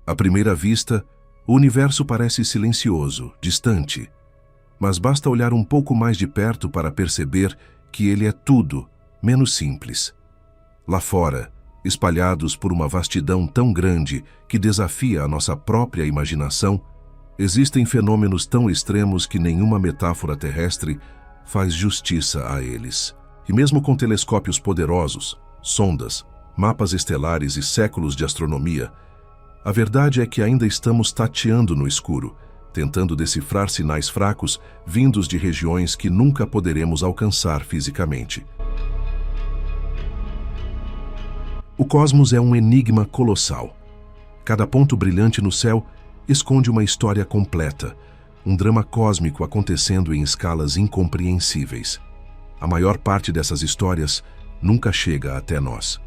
À primeira vista, o universo parece silencioso, distante. Mas basta olhar um pouco mais de perto para perceber que ele é tudo, menos simples. Lá fora, espalhados por uma vastidão tão grande que desafia a nossa própria imaginação, existem fenômenos tão extremos que nenhuma metáfora terrestre faz justiça a eles. E mesmo com telescópios poderosos, sondas, mapas estelares e séculos de astronomia, a verdade é que ainda estamos tateando no escuro, tentando decifrar sinais fracos vindos de regiões que nunca poderemos alcançar fisicamente. O cosmos é um enigma colossal. Cada ponto brilhante no céu esconde uma história completa, um drama cósmico acontecendo em escalas incompreensíveis. A maior parte dessas histórias nunca chega até nós.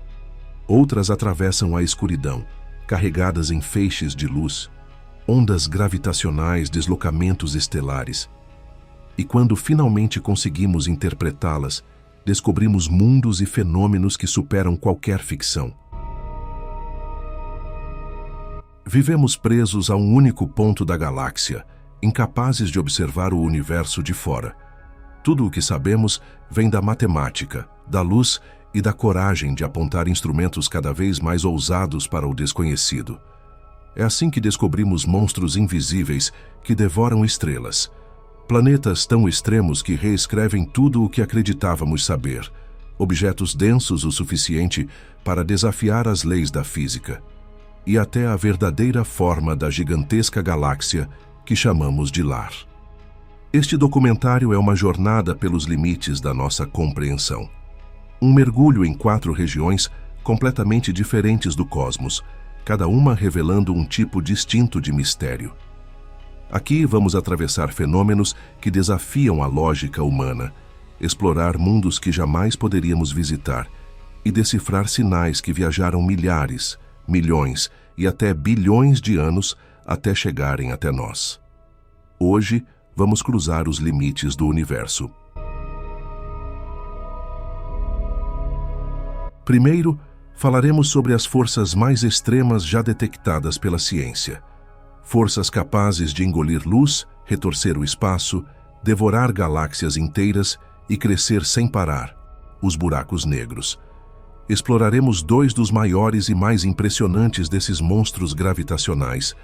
Outras atravessam a escuridão, carregadas em feixes de luz, ondas gravitacionais, deslocamentos estelares. E quando finalmente conseguimos interpretá-las, descobrimos mundos e fenômenos que superam qualquer ficção. Vivemos presos a um único ponto da galáxia, incapazes de observar o universo de fora. Tudo o que sabemos vem da matemática, da luz e da coragem de apontar instrumentos cada vez mais ousados para o desconhecido. É assim que descobrimos monstros invisíveis que devoram estrelas. Planetas tão extremos que reescrevem tudo o que acreditávamos saber. Objetos densos o suficiente para desafiar as leis da física. E até a verdadeira forma da gigantesca galáxia que chamamos de lar. Este documentário é uma jornada pelos limites da nossa compreensão. Um mergulho em 4 regiões completamente diferentes do cosmos, cada uma revelando um tipo distinto de mistério. Aqui vamos atravessar fenômenos que desafiam a lógica humana, explorar mundos que jamais poderíamos visitar e decifrar sinais que viajaram milhares, milhões e até bilhões de anos até chegarem até nós. Hoje, vamos cruzar os limites do universo. Primeiro, falaremos sobre as forças mais extremas já detectadas pela ciência. Forças capazes de engolir luz, retorcer o espaço, devorar galáxias inteiras e crescer sem parar: os buracos negros. Exploraremos 2 dos maiores e mais impressionantes desses monstros gravitacionais,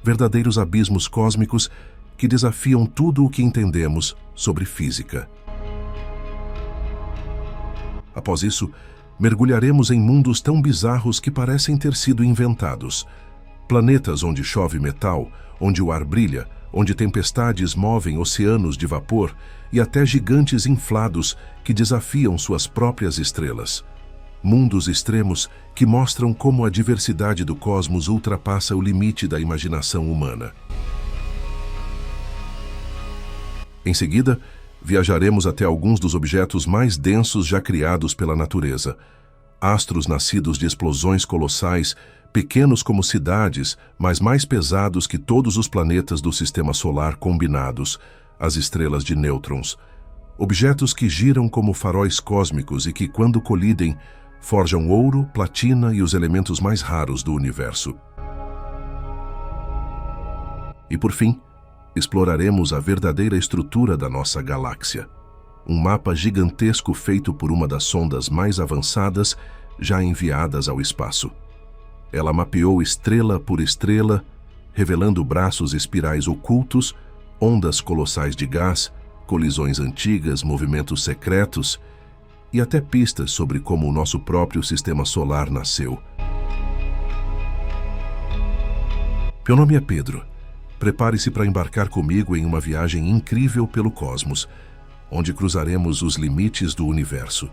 verdadeiros abismos cósmicos que desafiam tudo o que entendemos sobre física. Após isso, mergulharemos em mundos tão bizarros que parecem ter sido inventados. Planetas onde chove metal, onde o ar brilha, onde tempestades movem oceanos de vapor e até gigantes inflados que desafiam suas próprias estrelas. Mundos extremos que mostram como a diversidade do cosmos ultrapassa o limite da imaginação humana. Em seguida, viajaremos até alguns dos objetos mais densos já criados pela natureza. Astros nascidos de explosões colossais, pequenos como cidades, mas mais pesados que todos os planetas do Sistema Solar combinados, as estrelas de nêutrons. Objetos que giram como faróis cósmicos e que, quando colidem, forjam ouro, platina e os elementos mais raros do universo. E por fim, exploraremos a verdadeira estrutura da nossa galáxia. Um mapa gigantesco feito por uma das sondas mais avançadas já enviadas ao espaço. Ela mapeou estrela por estrela, revelando braços espirais ocultos, ondas colossais de gás, colisões antigas, movimentos secretos e até pistas sobre como o nosso próprio sistema solar nasceu. Meu nome é Pedro. Prepare-se para embarcar comigo em uma viagem incrível pelo cosmos, onde cruzaremos os limites do universo.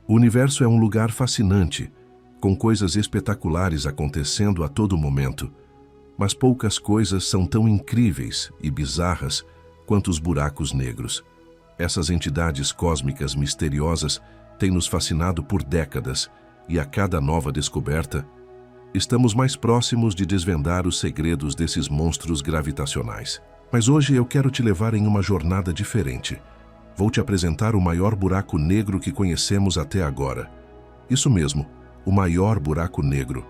O universo é um lugar fascinante, com coisas espetaculares acontecendo a todo momento, mas poucas coisas são tão incríveis e bizarras quanto os buracos negros. Essas entidades cósmicas misteriosas tem nos fascinado por décadas, e a cada nova descoberta, estamos mais próximos de desvendar os segredos desses monstros gravitacionais. Mas hoje eu quero te levar em uma jornada diferente. Vou te apresentar o maior buraco negro que conhecemos até agora. Isso mesmo, o maior buraco negro.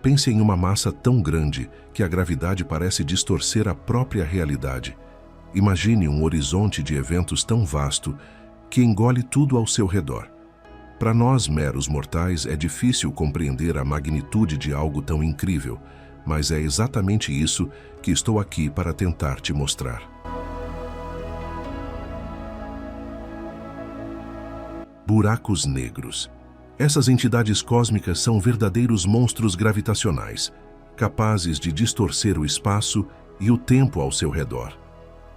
Pense em uma massa tão grande que a gravidade parece distorcer a própria realidade. Imagine um horizonte de eventos tão vasto que engole tudo ao seu redor. Para nós, meros mortais, é difícil compreender a magnitude de algo tão incrível, mas é exatamente isso que estou aqui para tentar te mostrar. Buracos negros. Essas entidades cósmicas são verdadeiros monstros gravitacionais, capazes de distorcer o espaço e o tempo ao seu redor.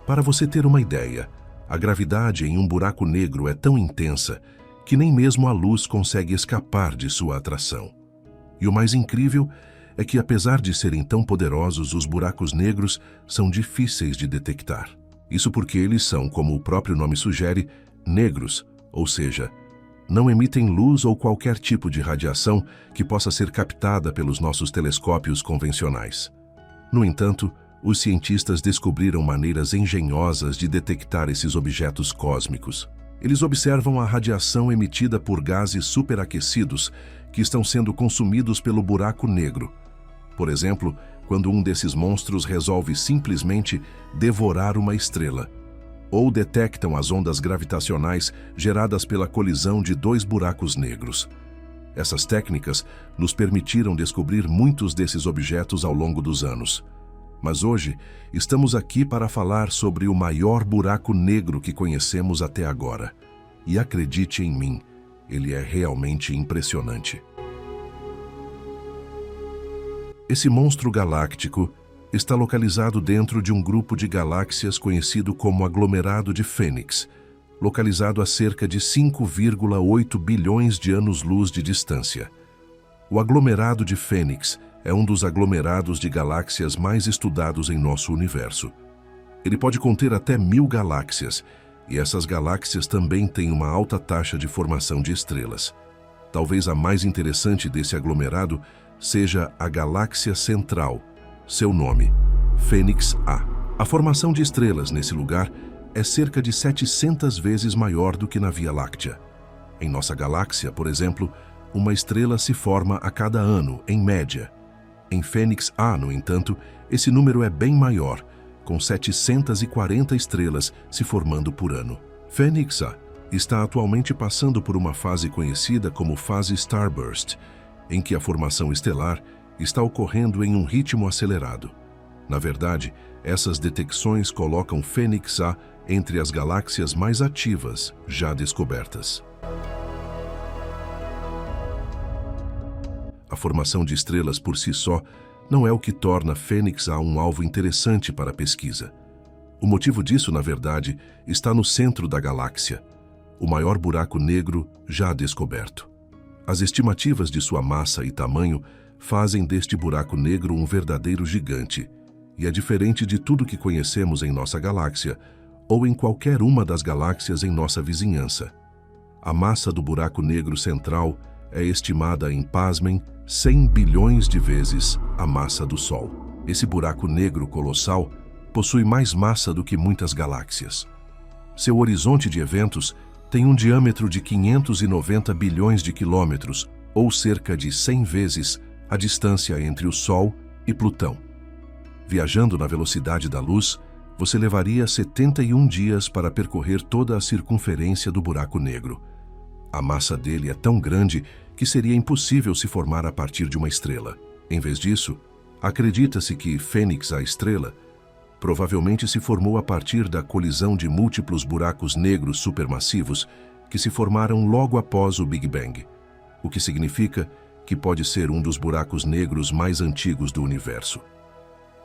Para você ter uma ideia, a gravidade em um buraco negro é tão intensa que nem mesmo a luz consegue escapar de sua atração. E o mais incrível é que, apesar de serem tão poderosos, os buracos negros são difíceis de detectar. Isso porque eles são, como o próprio nome sugere, negros, ou seja, não emitem luz ou qualquer tipo de radiação que possa ser captada pelos nossos telescópios convencionais. No entanto, os cientistas descobriram maneiras engenhosas de detectar esses objetos cósmicos. Eles observam a radiação emitida por gases superaquecidos que estão sendo consumidos pelo buraco negro. Por exemplo, quando um desses monstros resolve simplesmente devorar uma estrela. Ou detectam as ondas gravitacionais geradas pela colisão de dois buracos negros. Essas técnicas nos permitiram descobrir muitos desses objetos ao longo dos anos. Mas hoje, estamos aqui para falar sobre o maior buraco negro que conhecemos até agora. E acredite em mim, ele é realmente impressionante. Esse monstro galáctico está localizado dentro de um grupo de galáxias conhecido como aglomerado de Fênix, localizado a cerca de 5,8 bilhões de anos-luz de distância. O aglomerado de Fênix é um dos aglomerados de galáxias mais estudados em nosso universo. Ele pode conter até 1000 galáxias, e essas galáxias também têm uma alta taxa de formação de estrelas. Talvez a mais interessante desse aglomerado seja a Galáxia Central, seu nome, Fênix A. A formação de estrelas nesse lugar é cerca de 700 vezes maior do que na Via Láctea. Em nossa galáxia, por exemplo, uma estrela se forma a cada ano, em média. Em Fênix A, no entanto, esse número é bem maior, com 740 estrelas se formando por ano. Fênix A está atualmente passando por uma fase conhecida como fase Starburst, em que a formação estelar está ocorrendo em um ritmo acelerado. Na verdade, essas detecções colocam Fênix A entre as galáxias mais ativas já descobertas. A formação de estrelas por si só não é o que torna Fênix A um alvo interessante para a pesquisa. O motivo disso, na verdade, está no centro da galáxia, o maior buraco negro já descoberto. As estimativas de sua massa e tamanho fazem deste buraco negro um verdadeiro gigante, e é diferente de tudo que conhecemos em nossa galáxia ou em qualquer uma das galáxias em nossa vizinhança. A massa do buraco negro central é estimada em, pasmem, 100 bilhões de vezes a massa do Sol. Esse buraco negro colossal possui mais massa do que muitas galáxias. Seu horizonte de eventos tem um diâmetro de 590 bilhões de quilômetros, ou cerca de 100 vezes a distância entre o Sol e Plutão. Viajando na velocidade da luz, você levaria 71 dias para percorrer toda a circunferência do buraco negro. A massa dele é tão grande que seria impossível se formar a partir de uma estrela. Em vez disso, acredita-se que Fênix, a estrela, provavelmente se formou a partir da colisão de múltiplos buracos negros supermassivos que se formaram logo após o Big Bang, o que significa que pode ser um dos buracos negros mais antigos do universo.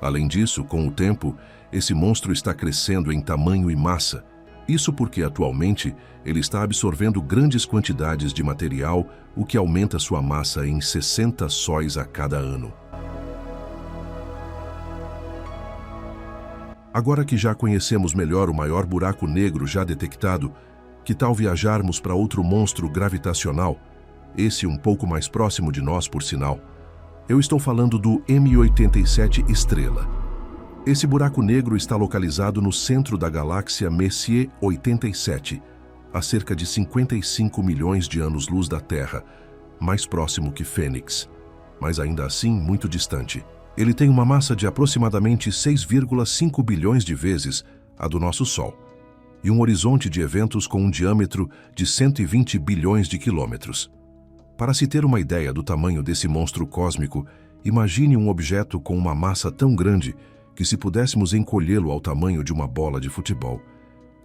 Além disso, com o tempo, esse monstro está crescendo em tamanho e massa. Isso porque, atualmente, ele está absorvendo grandes quantidades de material, o que aumenta sua massa em 60 sóis a cada ano. Agora que já conhecemos melhor o maior buraco negro já detectado, Que tal viajarmos para outro monstro gravitacional? Esse um pouco mais próximo de nós, por sinal. Eu estou falando do M87 Estrela. Esse buraco negro está localizado no centro da galáxia Messier 87, a cerca de 55 milhões de anos-luz da Terra, mais próximo que Fênix, mas ainda assim muito distante. Ele tem uma massa de aproximadamente 6,5 bilhões de vezes a do nosso Sol, e um horizonte de eventos com um diâmetro de 120 bilhões de quilômetros. Para se ter uma ideia do tamanho desse monstro cósmico, imagine um objeto com uma massa tão grande que, se pudéssemos encolhê-lo ao tamanho de uma bola de futebol,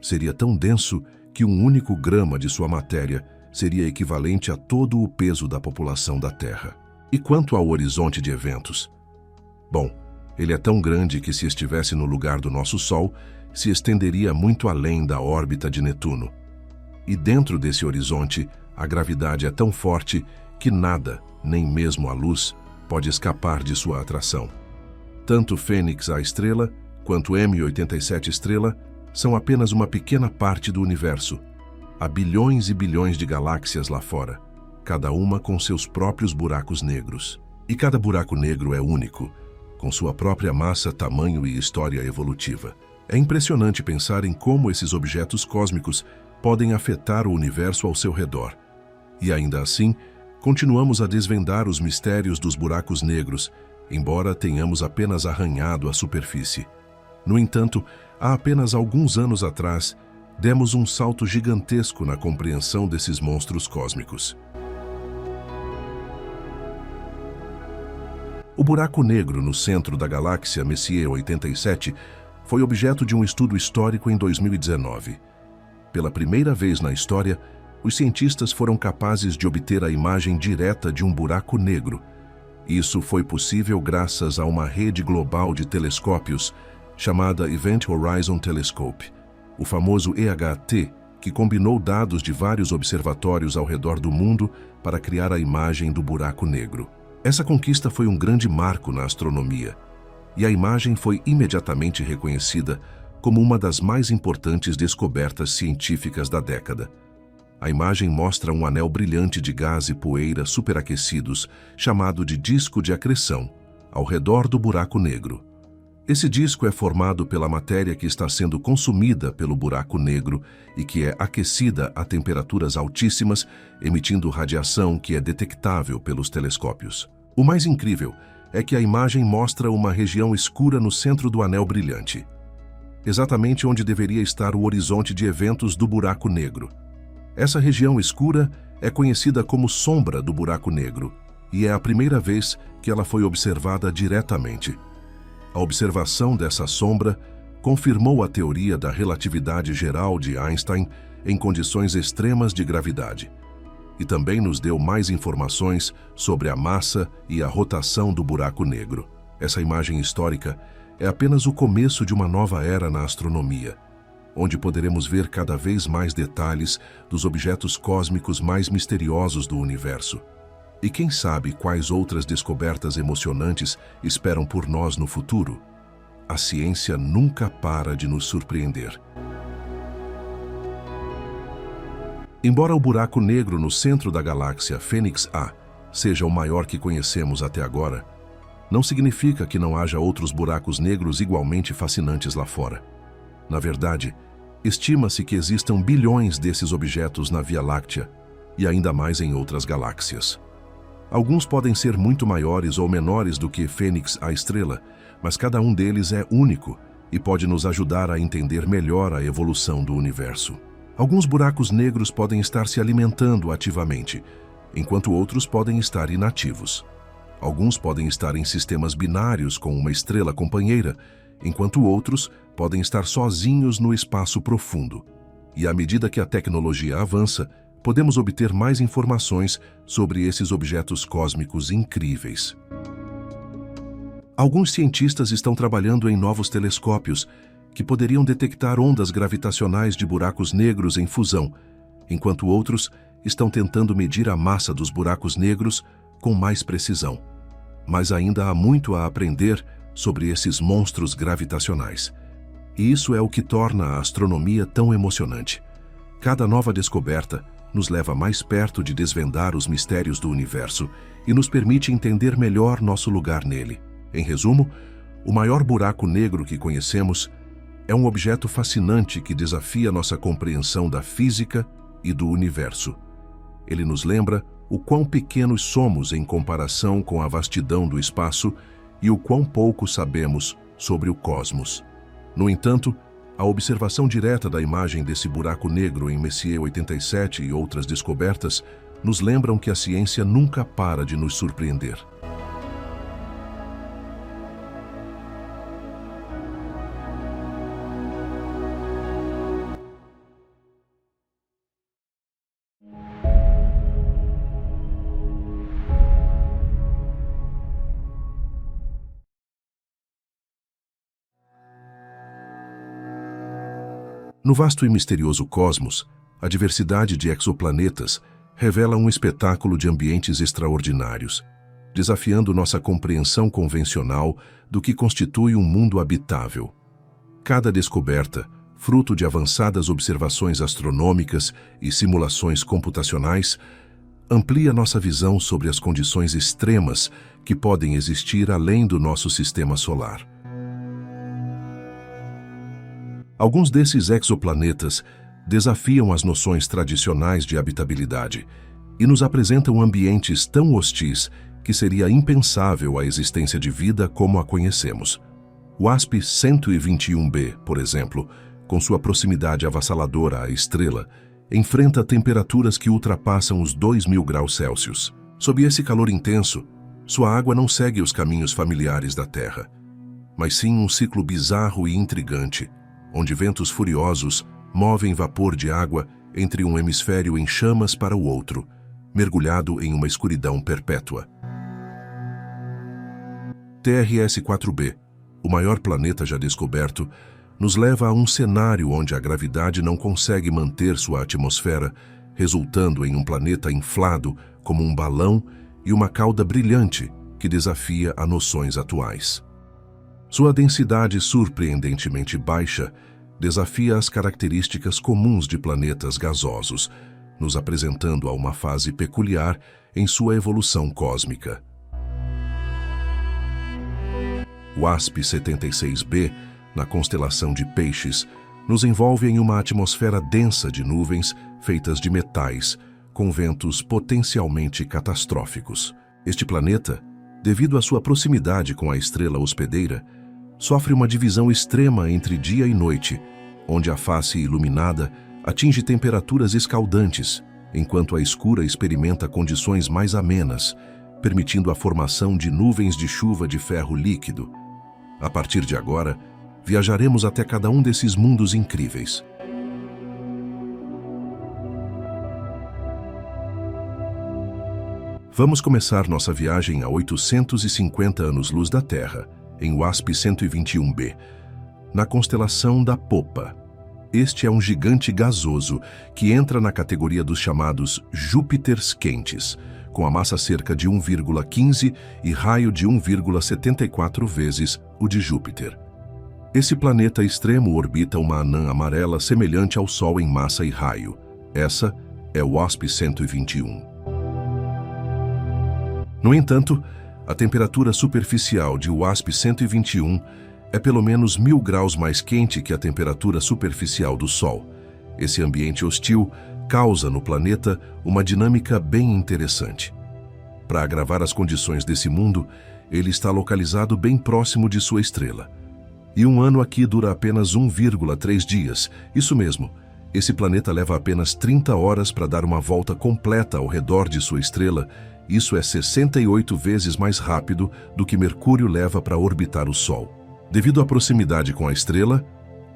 seria tão denso que um único grama de sua matéria seria equivalente a todo o peso da população da Terra. E quanto ao horizonte de eventos? Bom, ele é tão grande que, se estivesse no lugar do nosso Sol, se estenderia muito além da órbita de Netuno. E dentro desse horizonte, a gravidade é tão forte que nada, nem mesmo a luz, pode escapar de sua atração. Tanto Fênix, a estrela, quanto M87 Estrela são apenas uma pequena parte do universo. Há bilhões e bilhões de galáxias lá fora, cada uma com seus próprios buracos negros. E cada buraco negro é único, com sua própria massa, tamanho e história evolutiva. É impressionante pensar em como esses objetos cósmicos podem afetar o universo ao seu redor. E ainda assim, continuamos a desvendar os mistérios dos buracos negros, embora tenhamos apenas arranhado a superfície. No entanto, há apenas alguns anos atrás, demos um salto gigantesco na compreensão desses monstros cósmicos. O buraco negro no centro da galáxia Messier 87 foi objeto de um estudo histórico em 2019. Pela primeira vez na história, os cientistas foram capazes de obter a imagem direta de um buraco negro. Isso foi possível graças a uma rede global de telescópios chamada Event Horizon Telescope, o famoso EHT, que combinou dados de vários observatórios ao redor do mundo para criar a imagem do buraco negro. Essa conquista foi um grande marco na astronomia, e a imagem foi imediatamente reconhecida como uma das mais importantes descobertas científicas da década. A imagem mostra um anel brilhante de gás e poeira superaquecidos, chamado de disco de acreção, ao redor do buraco negro. Esse disco é formado pela matéria que está sendo consumida pelo buraco negro e que é aquecida a temperaturas altíssimas, emitindo radiação que é detectável pelos telescópios. O mais incrível é que a imagem mostra uma região escura no centro do anel brilhante, exatamente onde deveria estar o horizonte de eventos do buraco negro. Essa região escura é conhecida como sombra do buraco negro, e é a primeira vez que ela foi observada diretamente. A observação dessa sombra confirmou a teoria da relatividade geral de Einstein em condições extremas de gravidade, e também nos deu mais informações sobre a massa e a rotação do buraco negro. Essa imagem histórica é apenas o começo de uma nova era na astronomia, onde poderemos ver cada vez mais detalhes dos objetos cósmicos mais misteriosos do universo. E quem sabe quais outras descobertas emocionantes esperam por nós no futuro? A ciência nunca para de nos surpreender. Embora o buraco negro no centro da galáxia Fênix A seja o maior que conhecemos até agora, não significa que não haja outros buracos negros igualmente fascinantes lá fora. Na verdade, estima-se que existam bilhões desses objetos na Via Láctea e ainda mais em outras galáxias. Alguns podem ser muito maiores ou menores do que Fênix, a estrela, mas cada um deles é único e pode nos ajudar a entender melhor a evolução do universo. Alguns buracos negros podem estar se alimentando ativamente, enquanto outros podem estar inativos. Alguns podem estar em sistemas binários com uma estrela companheira, enquanto outros podem estar sozinhos no espaço profundo. E à medida que a tecnologia avança, podemos obter mais informações sobre esses objetos cósmicos incríveis. Alguns cientistas estão trabalhando em novos telescópios que poderiam detectar ondas gravitacionais de buracos negros em fusão, enquanto outros estão tentando medir a massa dos buracos negros com mais precisão. Mas ainda há muito a aprender sobre esses monstros gravitacionais. E isso é o que torna a astronomia tão emocionante. Cada nova descoberta nos leva mais perto de desvendar os mistérios do universo e nos permite entender melhor nosso lugar nele. Em resumo, o maior buraco negro que conhecemos é um objeto fascinante que desafia nossa compreensão da física e do universo. Ele nos lembra o quão pequenos somos em comparação com a vastidão do espaço e o quão pouco sabemos sobre o cosmos. No entanto, a observação direta da imagem desse buraco negro em Messier 87 e outras descobertas nos lembram que a ciência nunca para de nos surpreender. No vasto e misterioso cosmos, a diversidade de exoplanetas revela um espetáculo de ambientes extraordinários, desafiando nossa compreensão convencional do que constitui um mundo habitável. Cada descoberta, fruto de avançadas observações astronômicas e simulações computacionais, amplia nossa visão sobre as condições extremas que podem existir além do nosso sistema solar. Alguns desses exoplanetas desafiam as noções tradicionais de habitabilidade e nos apresentam ambientes tão hostis que seria impensável a existência de vida como a conhecemos. O WASP-121b, por exemplo, com sua proximidade avassaladora à estrela, enfrenta temperaturas que ultrapassam os 2.000 graus Celsius. Sob esse calor intenso, sua água não segue os caminhos familiares da Terra, mas sim um ciclo bizarro e intrigante, onde ventos furiosos movem vapor de água entre um hemisfério em chamas para o outro, mergulhado em uma escuridão perpétua. TRS-4b, o maior planeta já descoberto, nos leva a um cenário onde a gravidade não consegue manter sua atmosfera, resultando em um planeta inflado como um balão e uma cauda brilhante que desafia a noções atuais. Sua densidade surpreendentemente baixa desafia as características comuns de planetas gasosos, nos apresentando a uma fase peculiar em sua evolução cósmica. O WASP-76b, na constelação de Peixes, nos envolve em uma atmosfera densa de nuvens feitas de metais, com ventos potencialmente catastróficos. Este planeta, devido à sua proximidade com a estrela hospedeira, sofre uma divisão extrema entre dia e noite, onde a face iluminada atinge temperaturas escaldantes, enquanto a escura experimenta condições mais amenas, permitindo a formação de nuvens de chuva de ferro líquido. A partir de agora, viajaremos até cada um desses mundos incríveis. Vamos começar nossa viagem a 850 anos-luz da Terra, em WASP-121b, na constelação da Popa. Este é um gigante gasoso que entra na categoria dos chamados Júpiters quentes, com a massa cerca de 1,15 e raio de 1,74 vezes o de Júpiter. Esse planeta extremo orbita uma anã amarela semelhante ao Sol em massa e raio. Essa é o WASP-121. No entanto, a temperatura superficial de WASP-121 é pelo menos 1.000 graus mais quente que a temperatura superficial do Sol. Esse ambiente hostil causa no planeta uma dinâmica bem interessante. Para agravar as condições desse mundo, ele está localizado bem próximo de sua estrela. E um ano aqui dura apenas 1,3 dias. Isso mesmo, esse planeta leva apenas 30 horas para dar uma volta completa ao redor de sua estrela. Isso é 68 vezes mais rápido do que Mercúrio leva para orbitar o Sol. Devido à proximidade com a estrela,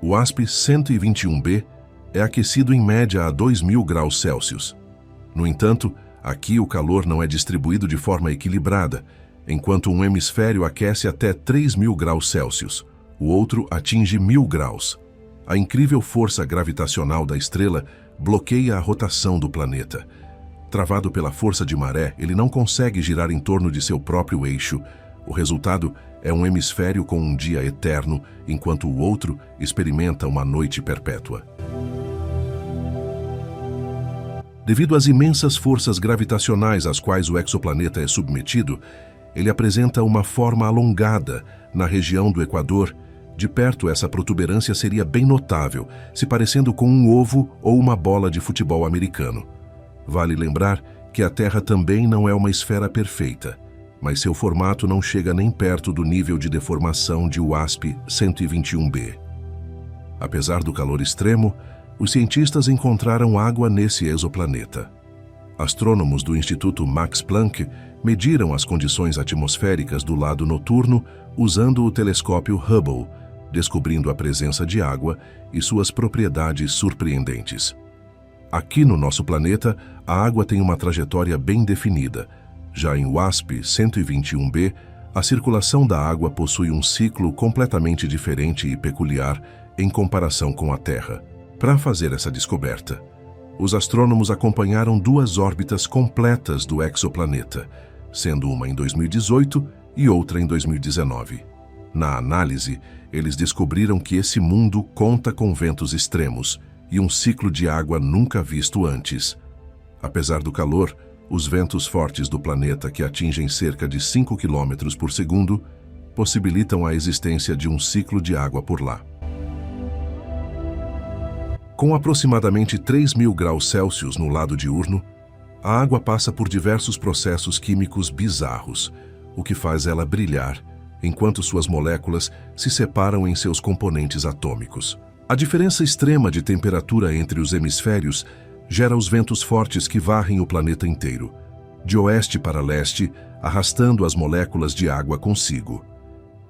o WASP-121b é aquecido em média a 2.000 graus Celsius. No entanto, aqui o calor não é distribuído de forma equilibrada, enquanto um hemisfério aquece até 3.000 graus Celsius, o outro atinge 1.000 graus. A incrível força gravitacional da estrela bloqueia a rotação do planeta. Travado pela força de maré, ele não consegue girar em torno de seu próprio eixo. O resultado é um hemisfério com um dia eterno, enquanto o outro experimenta uma noite perpétua. Devido às imensas forças gravitacionais às quais o exoplaneta é submetido, ele apresenta uma forma alongada na região do Equador. De perto, essa protuberância seria bem notável, se parecendo com um ovo ou uma bola de futebol americano. Vale lembrar que a Terra também não é uma esfera perfeita, mas seu formato não chega nem perto do nível de deformação de WASP-121b. Apesar do calor extremo, os cientistas encontraram água nesse exoplaneta. Astrônomos do Instituto Max Planck mediram as condições atmosféricas do lado noturno usando o telescópio Hubble, descobrindo a presença de água e suas propriedades surpreendentes. Aqui no nosso planeta, a água tem uma trajetória bem definida. Já em WASP-121b, a circulação da água possui um ciclo completamente diferente e peculiar em comparação com a Terra. Para fazer essa descoberta, os astrônomos acompanharam 2 órbitas completas do exoplaneta, sendo uma em 2018 e outra em 2019. Na análise, eles descobriram que esse mundo conta com ventos extremos e um ciclo de água nunca visto antes. Apesar do calor, os ventos fortes do planeta, que atingem cerca de 5 km por segundo, possibilitam a existência de um ciclo de água por lá. Com aproximadamente 3.000 graus Celsius no lado diurno, a água passa por diversos processos químicos bizarros, o que faz ela brilhar, enquanto suas moléculas se separam em seus componentes atômicos. A diferença extrema de temperatura entre os hemisférios gera os ventos fortes que varrem o planeta inteiro, de oeste para leste, arrastando as moléculas de água consigo.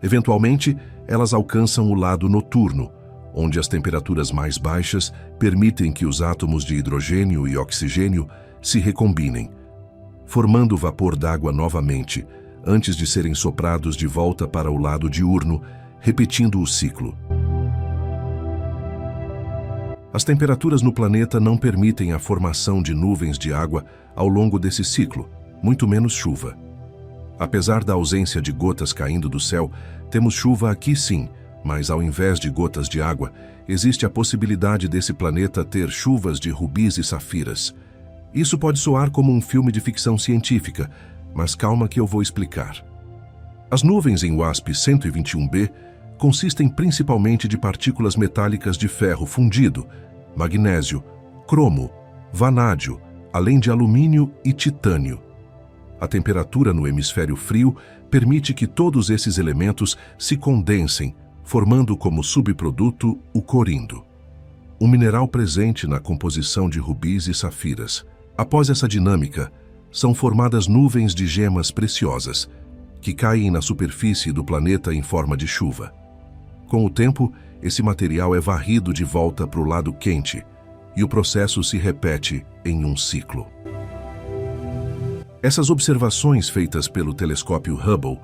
Eventualmente, elas alcançam o lado noturno, onde as temperaturas mais baixas permitem que os átomos de hidrogênio e oxigênio se recombinem, formando vapor d'água novamente, antes de serem soprados de volta para o lado diurno, repetindo o ciclo. As temperaturas no planeta não permitem a formação de nuvens de água ao longo desse ciclo, muito menos chuva. Apesar da ausência de gotas caindo do céu, temos chuva aqui sim, mas ao invés de gotas de água, existe a possibilidade desse planeta ter chuvas de rubis e safiras. Isso pode soar como um filme de ficção científica, mas calma que eu vou explicar. As nuvens em WASP-121b consistem principalmente de partículas metálicas de ferro fundido, magnésio, cromo, vanádio, além de alumínio e titânio. A temperatura no hemisfério frio permite que todos esses elementos se condensem, formando como subproduto o corindo, um mineral presente na composição de rubis e safiras. Após essa dinâmica, são formadas nuvens de gemas preciosas, que caem na superfície do planeta em forma de chuva. Com o tempo, esse material é varrido de volta para o lado quente, e o processo se repete em um ciclo. Essas observações feitas pelo telescópio Hubble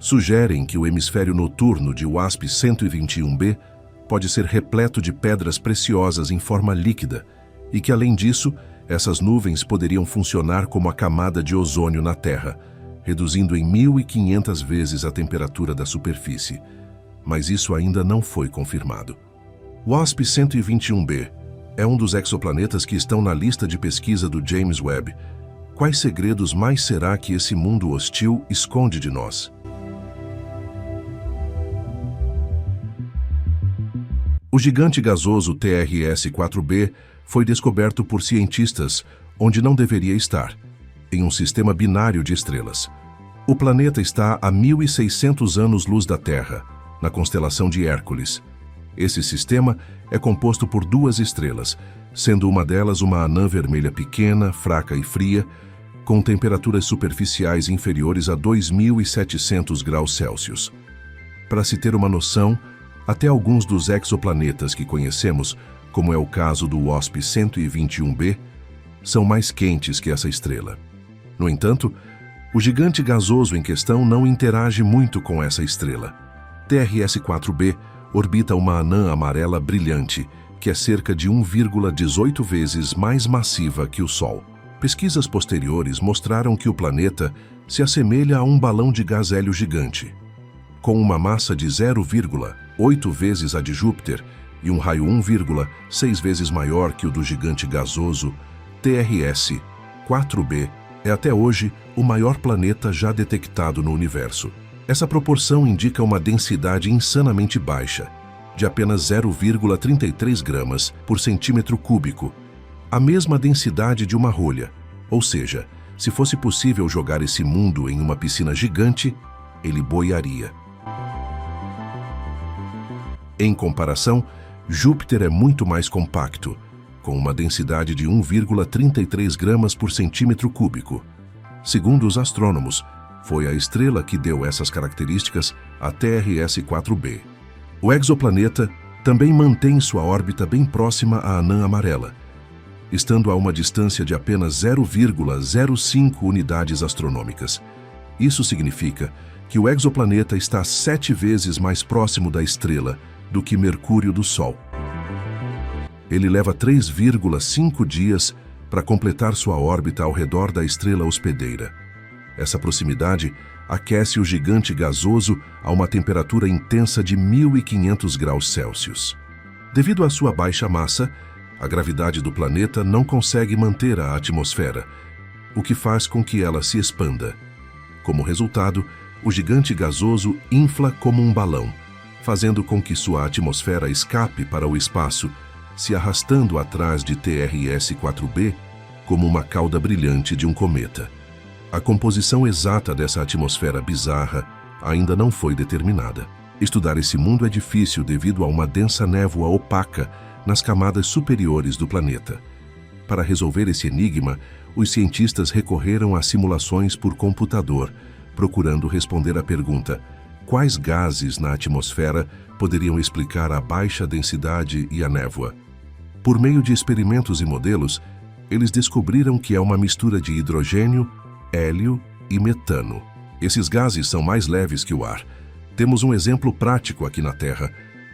sugerem que o hemisfério noturno de WASP-121b pode ser repleto de pedras preciosas em forma líquida e que, além disso, essas nuvens poderiam funcionar como a camada de ozônio na Terra, reduzindo em 1.500 vezes a temperatura da superfície. Mas isso ainda não foi confirmado. WASP-121b é um dos exoplanetas que estão na lista de pesquisa do James Webb. Quais segredos mais será que esse mundo hostil esconde de nós? O gigante gasoso TRS-4b foi descoberto por cientistas onde não deveria estar, em um sistema binário de estrelas. O planeta está a 1.600 anos-luz da Terra, na constelação de Hércules. Esse sistema é composto por 2 estrelas, sendo uma delas uma anã vermelha pequena, fraca e fria, com temperaturas superficiais inferiores a 2.700 graus Celsius. Para se ter uma noção, até alguns dos exoplanetas que conhecemos, como é o caso do WASP-121b, são mais quentes que essa estrela. No entanto, o gigante gasoso em questão não interage muito com essa estrela. TRS-4b orbita uma anã amarela brilhante, que é cerca de 1,18 vezes mais massiva que o Sol. Pesquisas posteriores mostraram que o planeta se assemelha a um balão de gás hélio gigante. Com uma massa de 0,8 vezes a de Júpiter e um raio 1,6 vezes maior que o do gigante gasoso, TRS-4b é até hoje o maior planeta já detectado no universo. Essa proporção indica uma densidade insanamente baixa, de apenas 0,33 gramas por centímetro cúbico, a mesma densidade de uma rolha, ou seja, se fosse possível jogar esse mundo em uma piscina gigante, ele boiaria. Em comparação, Júpiter é muito mais compacto, com uma densidade de 1,33 gramas por centímetro cúbico. Segundo os astrônomos, foi a estrela que deu essas características à TRS-4b. O exoplaneta também mantém sua órbita bem próxima à anã amarela, estando a uma distância de apenas 0,05 unidades astronômicas. Isso significa que o exoplaneta está 7 vezes mais próximo da estrela do que Mercúrio do Sol. Ele leva 3,5 dias para completar sua órbita ao redor da estrela hospedeira. Essa proximidade aquece o gigante gasoso a uma temperatura intensa de 1.500 graus Celsius. Devido à sua baixa massa, a gravidade do planeta não consegue manter a atmosfera, o que faz com que ela se expanda. Como resultado, o gigante gasoso infla como um balão, fazendo com que sua atmosfera escape para o espaço, se arrastando atrás de TRS-4b como uma cauda brilhante de um cometa. A composição exata dessa atmosfera bizarra ainda não foi determinada. Estudar esse mundo é difícil devido a uma densa névoa opaca nas camadas superiores do planeta. Para resolver esse enigma, os cientistas recorreram a simulações por computador, procurando responder à pergunta: quais gases na atmosfera poderiam explicar a baixa densidade e a névoa? Por meio de experimentos e modelos, eles descobriram que é uma mistura de hidrogênio, hélio e metano. Esses gases são mais leves que o ar. Temos um exemplo prático aqui na Terra,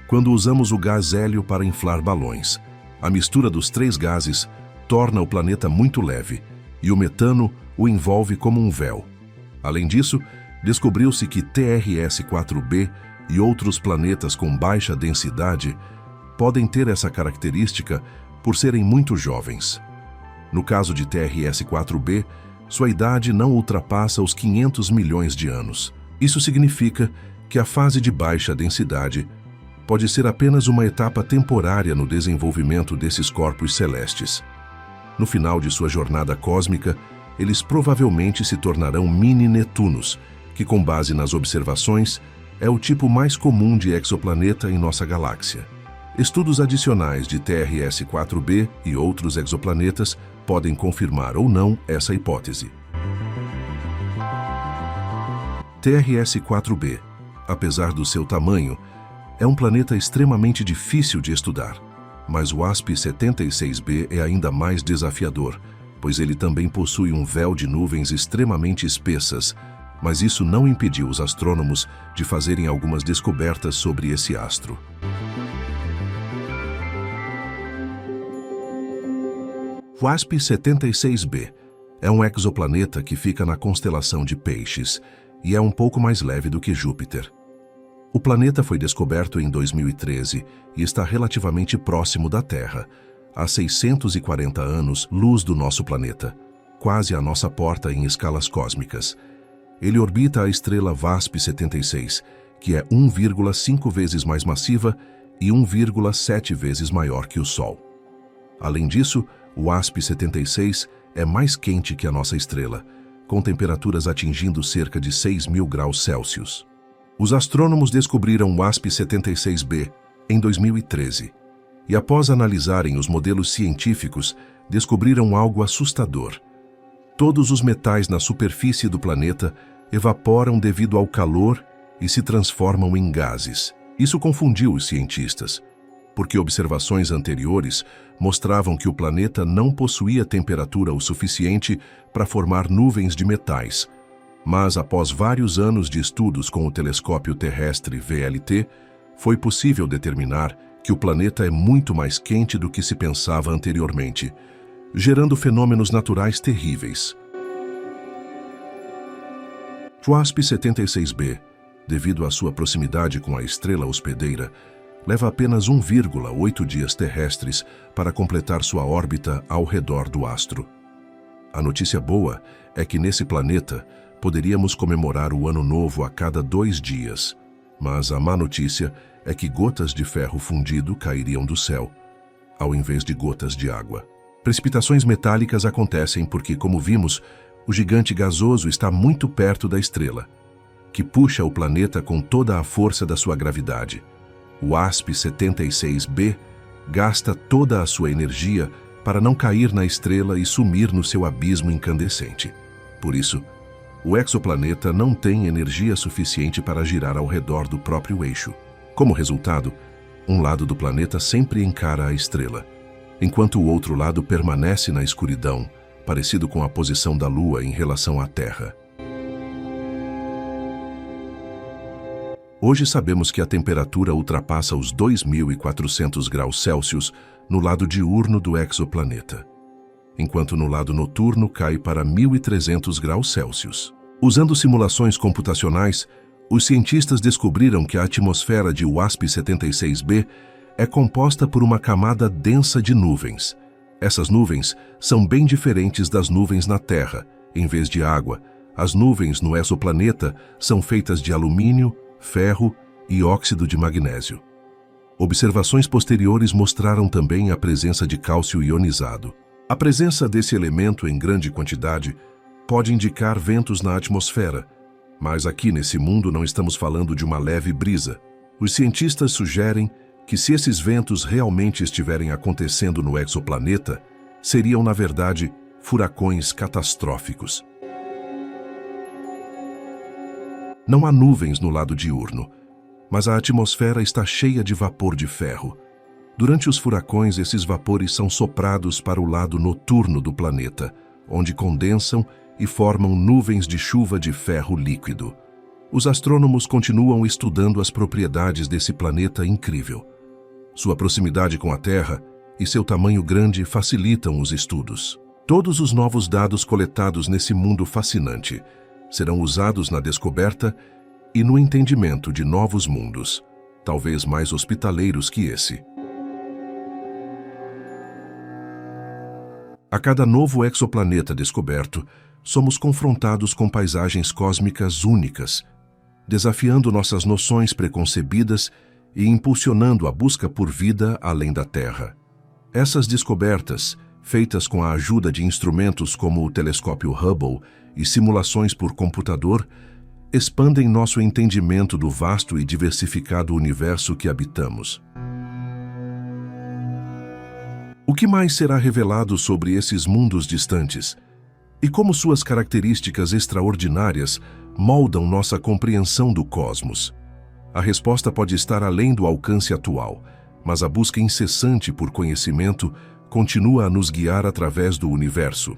quando usamos o gás hélio para inflar balões. A mistura dos 3 gases torna o planeta muito leve, e o metano o envolve como um véu. Além disso, descobriu-se que TRS-4b e outros planetas com baixa densidade podem ter essa característica por serem muito jovens. No caso de TRS-4b, sua idade não ultrapassa os 500 milhões de anos. Isso significa que a fase de baixa densidade pode ser apenas uma etapa temporária no desenvolvimento desses corpos celestes. No final de sua jornada cósmica, eles provavelmente se tornarão mini-Netunos, que, com base nas observações, é o tipo mais comum de exoplaneta em nossa galáxia. Estudos adicionais de TRS-4b e outros exoplanetas podem confirmar ou não essa hipótese. TRS-4b, apesar do seu tamanho, é um planeta extremamente difícil de estudar, mas o WASP-76b é ainda mais desafiador, pois ele também possui um véu de nuvens extremamente espessas, mas isso não impediu os astrônomos de fazerem algumas descobertas sobre esse astro. O WASP-76b é um exoplaneta que fica na constelação de Peixes e é um pouco mais leve do que Júpiter. O planeta foi descoberto em 2013 e está relativamente próximo da Terra, a 640 anos-luz do nosso planeta, quase à nossa porta em escalas cósmicas. Ele orbita a estrela WASP-76, que é 1,5 vezes mais massiva e 1,7 vezes maior que o Sol. Além disso, o WASP-76 é mais quente que a nossa estrela, com temperaturas atingindo cerca de 6.000 graus Celsius. Os astrônomos descobriram o WASP-76b em 2013 e, após analisarem os modelos científicos, descobriram algo assustador. Todos os metais na superfície do planeta evaporam devido ao calor e se transformam em gases. Isso confundiu os cientistas, porque observações anteriores mostravam que o planeta não possuía temperatura o suficiente para formar nuvens de metais. Mas, após vários anos de estudos com o telescópio terrestre VLT, foi possível determinar que o planeta é muito mais quente do que se pensava anteriormente, gerando fenômenos naturais terríveis. O WASP-76b, devido à sua proximidade com a estrela hospedeira, leva apenas 1,8 dias terrestres para completar sua órbita ao redor do astro. A notícia boa é que nesse planeta poderíamos comemorar o Ano Novo a cada 2 dias, mas a má notícia é que gotas de ferro fundido cairiam do céu, ao invés de gotas de água. Precipitações metálicas acontecem porque, como vimos, o gigante gasoso está muito perto da estrela, que puxa o planeta com toda a força da sua gravidade. O WASP-76b gasta toda a sua energia para não cair na estrela e sumir no seu abismo incandescente. Por isso, o exoplaneta não tem energia suficiente para girar ao redor do próprio eixo. Como resultado, um lado do planeta sempre encara a estrela, enquanto o outro lado permanece na escuridão, parecido com a posição da Lua em relação à Terra. Hoje sabemos que a temperatura ultrapassa os 2.400 graus Celsius no lado diurno do exoplaneta, enquanto no lado noturno cai para 1.300 graus Celsius. Usando simulações computacionais, os cientistas descobriram que a atmosfera de WASP-76b é composta por uma camada densa de nuvens. Essas nuvens são bem diferentes das nuvens na Terra. Em vez de água, as nuvens no exoplaneta são feitas de alumínio, ferro e óxido de magnésio. Observações posteriores mostraram também a presença de cálcio ionizado. A presença desse elemento em grande quantidade pode indicar ventos na atmosfera, mas aqui nesse mundo não estamos falando de uma leve brisa. Os cientistas sugerem que se esses ventos realmente estiverem acontecendo no exoplaneta, seriam, na verdade, furacões catastróficos. Não há nuvens no lado diurno, mas a atmosfera está cheia de vapor de ferro. Durante os furacões, esses vapores são soprados para o lado noturno do planeta, onde condensam e formam nuvens de chuva de ferro líquido. Os astrônomos continuam estudando as propriedades desse planeta incrível. Sua proximidade com a Terra e seu tamanho grande facilitam os estudos. Todos os novos dados coletados nesse mundo fascinante serão usados na descoberta e no entendimento de novos mundos, talvez mais hospitaleiros que esse. A cada novo exoplaneta descoberto, somos confrontados com paisagens cósmicas únicas, desafiando nossas noções preconcebidas e impulsionando a busca por vida além da Terra. Essas descobertas, feitas com a ajuda de instrumentos como o telescópio Hubble e simulações por computador, expandem nosso entendimento do vasto e diversificado universo que habitamos. O que mais será revelado sobre esses mundos distantes? E como suas características extraordinárias moldam nossa compreensão do cosmos? A resposta pode estar além do alcance atual, mas a busca incessante por conhecimento continua a nos guiar através do universo.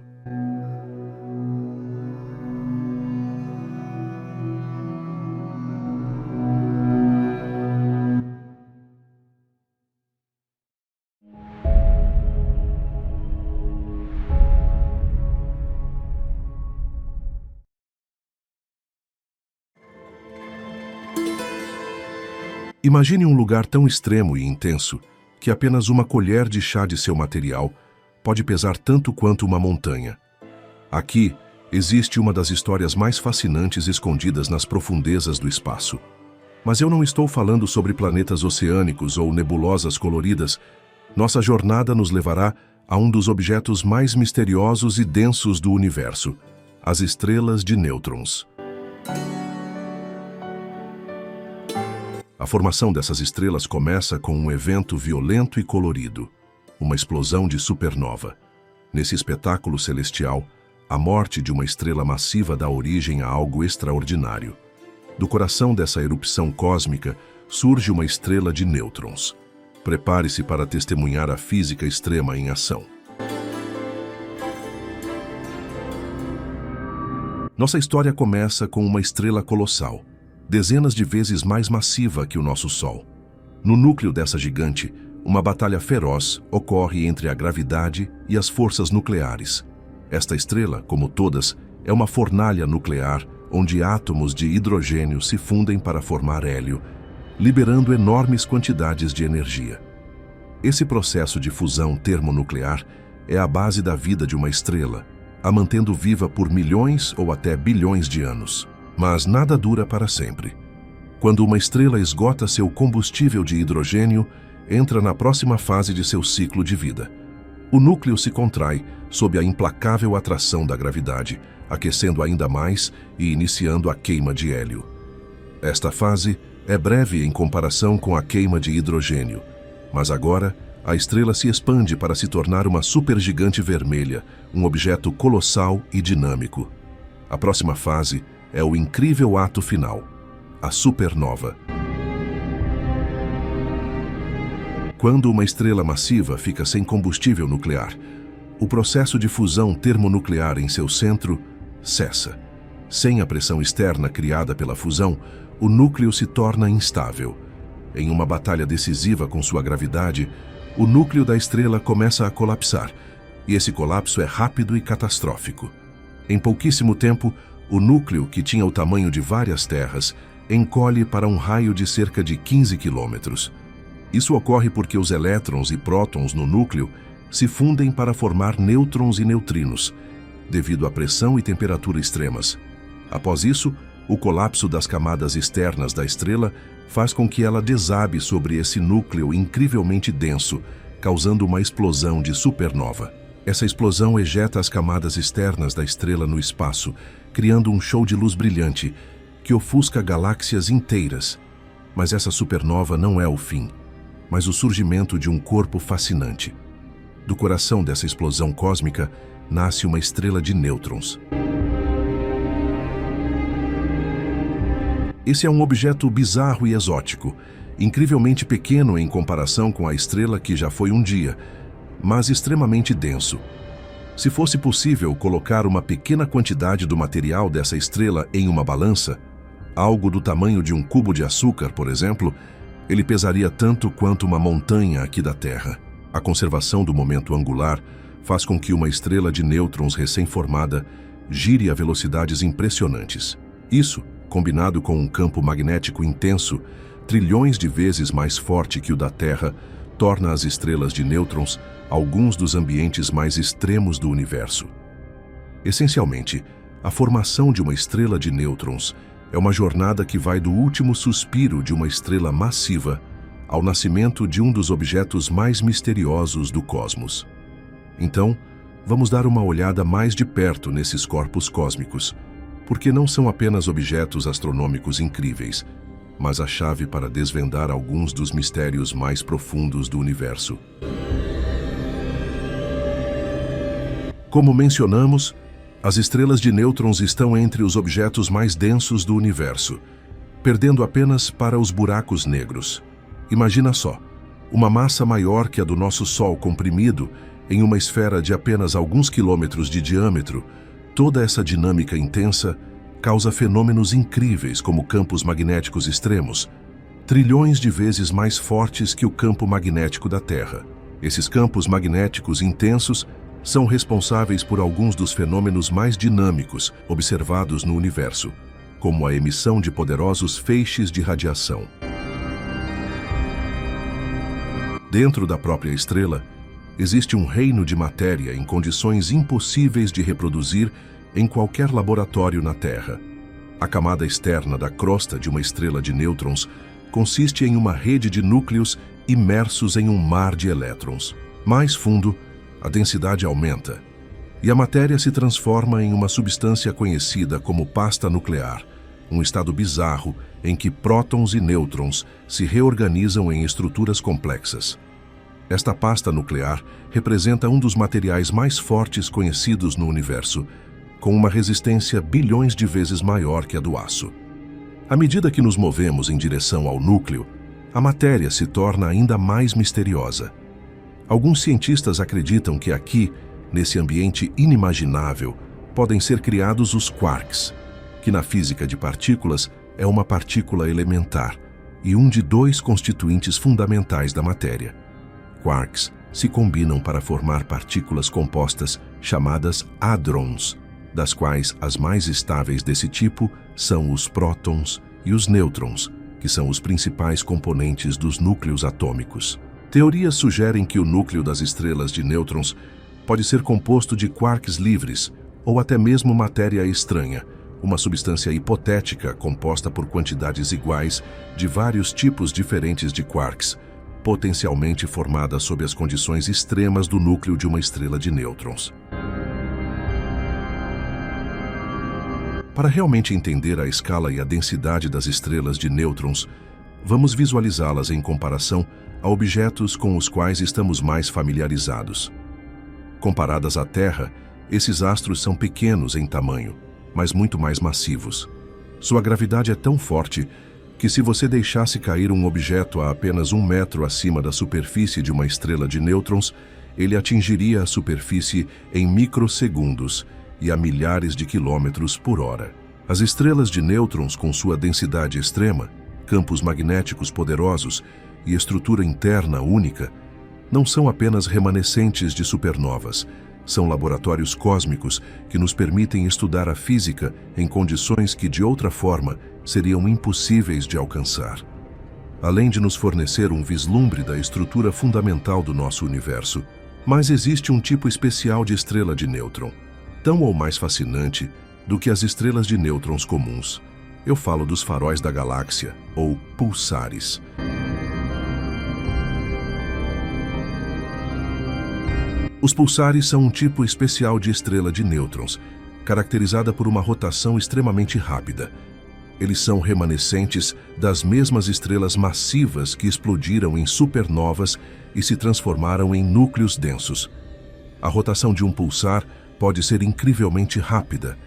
Imagine um lugar tão extremo e intenso que apenas uma colher de chá de seu material pode pesar tanto quanto uma montanha. Aqui existe uma das histórias mais fascinantes escondidas nas profundezas do espaço. Mas eu não estou falando sobre planetas oceânicos ou nebulosas coloridas. Nossa jornada nos levará a um dos objetos mais misteriosos e densos do universo, as estrelas de nêutrons. A formação dessas estrelas começa com um evento violento e colorido, uma explosão de supernova. Nesse espetáculo celestial, a morte de uma estrela massiva dá origem a algo extraordinário. Do coração dessa erupção cósmica surge uma estrela de nêutrons. Prepare-se para testemunhar a física extrema em ação. Nossa história começa com uma estrela colossal, dezenas de vezes mais massiva que o nosso Sol. No núcleo dessa gigante, uma batalha feroz ocorre entre a gravidade e as forças nucleares. Esta estrela, como todas, é uma fornalha nuclear onde átomos de hidrogênio se fundem para formar hélio, liberando enormes quantidades de energia. Esse processo de fusão termonuclear é a base da vida de uma estrela, a mantendo viva por milhões ou até bilhões de anos. Mas nada dura para sempre. Quando uma estrela esgota seu combustível de hidrogênio, entra na próxima fase de seu ciclo de vida. O núcleo se contrai sob a implacável atração da gravidade, aquecendo ainda mais e iniciando a queima de hélio. Esta fase é breve em comparação com a queima de hidrogênio, mas agora a estrela se expande para se tornar uma supergigante vermelha, um objeto colossal e dinâmico. A próxima fase é o incrível ato final, a supernova. Quando uma estrela massiva fica sem combustível nuclear, o processo de fusão termonuclear em seu centro cessa. Sem a pressão externa criada pela fusão, o núcleo se torna instável. Em uma batalha decisiva com sua gravidade, o núcleo da estrela começa a colapsar, e esse colapso é rápido e catastrófico. Em pouquíssimo tempo, o núcleo, que tinha o tamanho de várias terras, encolhe para um raio de cerca de 15 quilômetros. Isso ocorre porque os elétrons e prótons no núcleo se fundem para formar nêutrons e neutrinos, devido à pressão e temperatura extremas. Após isso, o colapso das camadas externas da estrela faz com que ela desabe sobre esse núcleo incrivelmente denso, causando uma explosão de supernova. Essa explosão ejeta as camadas externas da estrela no espaço, criando um show de luz brilhante que ofusca galáxias inteiras. Mas essa supernova não é o fim, mas o surgimento de um corpo fascinante. Do coração dessa explosão cósmica nasce uma estrela de nêutrons. Esse é um objeto bizarro e exótico, incrivelmente pequeno em comparação com a estrela que já foi um dia, mas extremamente denso. Se fosse possível colocar uma pequena quantidade do material dessa estrela em uma balança, algo do tamanho de um cubo de açúcar, por exemplo, ele pesaria tanto quanto uma montanha aqui da Terra. A conservação do momento angular faz com que uma estrela de nêutrons recém-formada gire a velocidades impressionantes. Isso, combinado com um campo magnético intenso, trilhões de vezes mais forte que o da Terra, torna as estrelas de nêutrons alguns dos ambientes mais extremos do universo. Essencialmente, a formação de uma estrela de nêutrons é uma jornada que vai do último suspiro de uma estrela massiva ao nascimento de um dos objetos mais misteriosos do cosmos. Então, vamos dar uma olhada mais de perto nesses corpos cósmicos, porque não são apenas objetos astronômicos incríveis, mas a chave para desvendar alguns dos mistérios mais profundos do universo. Como mencionamos, as estrelas de nêutrons estão entre os objetos mais densos do universo, perdendo apenas para os buracos negros. Imagina só, uma massa maior que a do nosso Sol comprimido em uma esfera de apenas alguns quilômetros de diâmetro. Toda essa dinâmica intensa causa fenômenos incríveis como campos magnéticos extremos, trilhões de vezes mais fortes que o campo magnético da Terra. Esses campos magnéticos intensos são responsáveis por alguns dos fenômenos mais dinâmicos observados no universo, como a emissão de poderosos feixes de radiação. Dentro da própria estrela, existe um reino de matéria em condições impossíveis de reproduzir em qualquer laboratório na Terra. A camada externa da crosta de uma estrela de nêutrons consiste em uma rede de núcleos imersos em um mar de elétrons. Mais fundo, a densidade aumenta, e a matéria se transforma em uma substância conhecida como pasta nuclear, um estado bizarro em que prótons e nêutrons se reorganizam em estruturas complexas. Esta pasta nuclear representa um dos materiais mais fortes conhecidos no universo, com uma resistência bilhões de vezes maior que a do aço. À medida que nos movemos em direção ao núcleo, a matéria se torna ainda mais misteriosa. Alguns cientistas acreditam que aqui, nesse ambiente inimaginável, podem ser criados os quarks, que na física de partículas é uma partícula elementar e um de dois constituintes fundamentais da matéria. Quarks se combinam para formar partículas compostas chamadas hadrons, das quais as mais estáveis desse tipo são os prótons e os nêutrons, que são os principais componentes dos núcleos atômicos. Teorias sugerem que o núcleo das estrelas de nêutrons pode ser composto de quarks livres ou até mesmo matéria estranha, uma substância hipotética composta por quantidades iguais de vários tipos diferentes de quarks, potencialmente formada sob as condições extremas do núcleo de uma estrela de nêutrons. Para realmente entender a escala e a densidade das estrelas de nêutrons, vamos visualizá-las em comparação a objetos com os quais estamos mais familiarizados. Comparadas à Terra, esses astros são pequenos em tamanho, mas muito mais massivos. Sua gravidade é tão forte que, se você deixasse cair um objeto a apenas 1 metro acima da superfície de uma estrela de nêutrons, ele atingiria a superfície em microsegundos e a milhares de quilômetros por hora. As estrelas de nêutrons, com sua densidade extrema, campos magnéticos poderosos e estrutura interna única, não são apenas remanescentes de supernovas. São laboratórios cósmicos que nos permitem estudar a física em condições que, de outra forma, seriam impossíveis de alcançar. Além de nos fornecer um vislumbre da estrutura fundamental do nosso universo, mas existe um tipo especial de estrela de nêutron, tão ou mais fascinante do que as estrelas de nêutrons comuns. Eu falo dos faróis da galáxia, ou pulsares. Os pulsares são um tipo especial de estrela de nêutrons, caracterizada por uma rotação extremamente rápida. Eles são remanescentes das mesmas estrelas massivas que explodiram em supernovas e se transformaram em núcleos densos. A rotação de um pulsar pode ser incrivelmente rápida,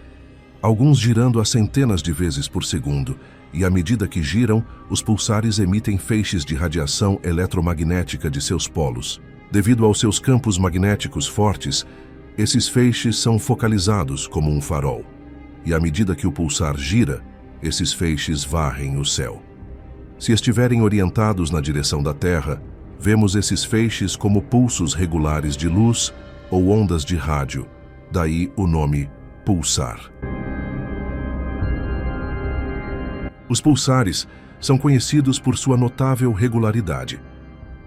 alguns girando a centenas de vezes por segundo, e à medida que giram, os pulsares emitem feixes de radiação eletromagnética de seus polos. Devido aos seus campos magnéticos fortes, esses feixes são focalizados como um farol, e à medida que o pulsar gira, esses feixes varrem o céu. Se estiverem orientados na direção da Terra, vemos esses feixes como pulsos regulares de luz ou ondas de rádio, daí o nome pulsar. Os pulsares são conhecidos por sua notável regularidade.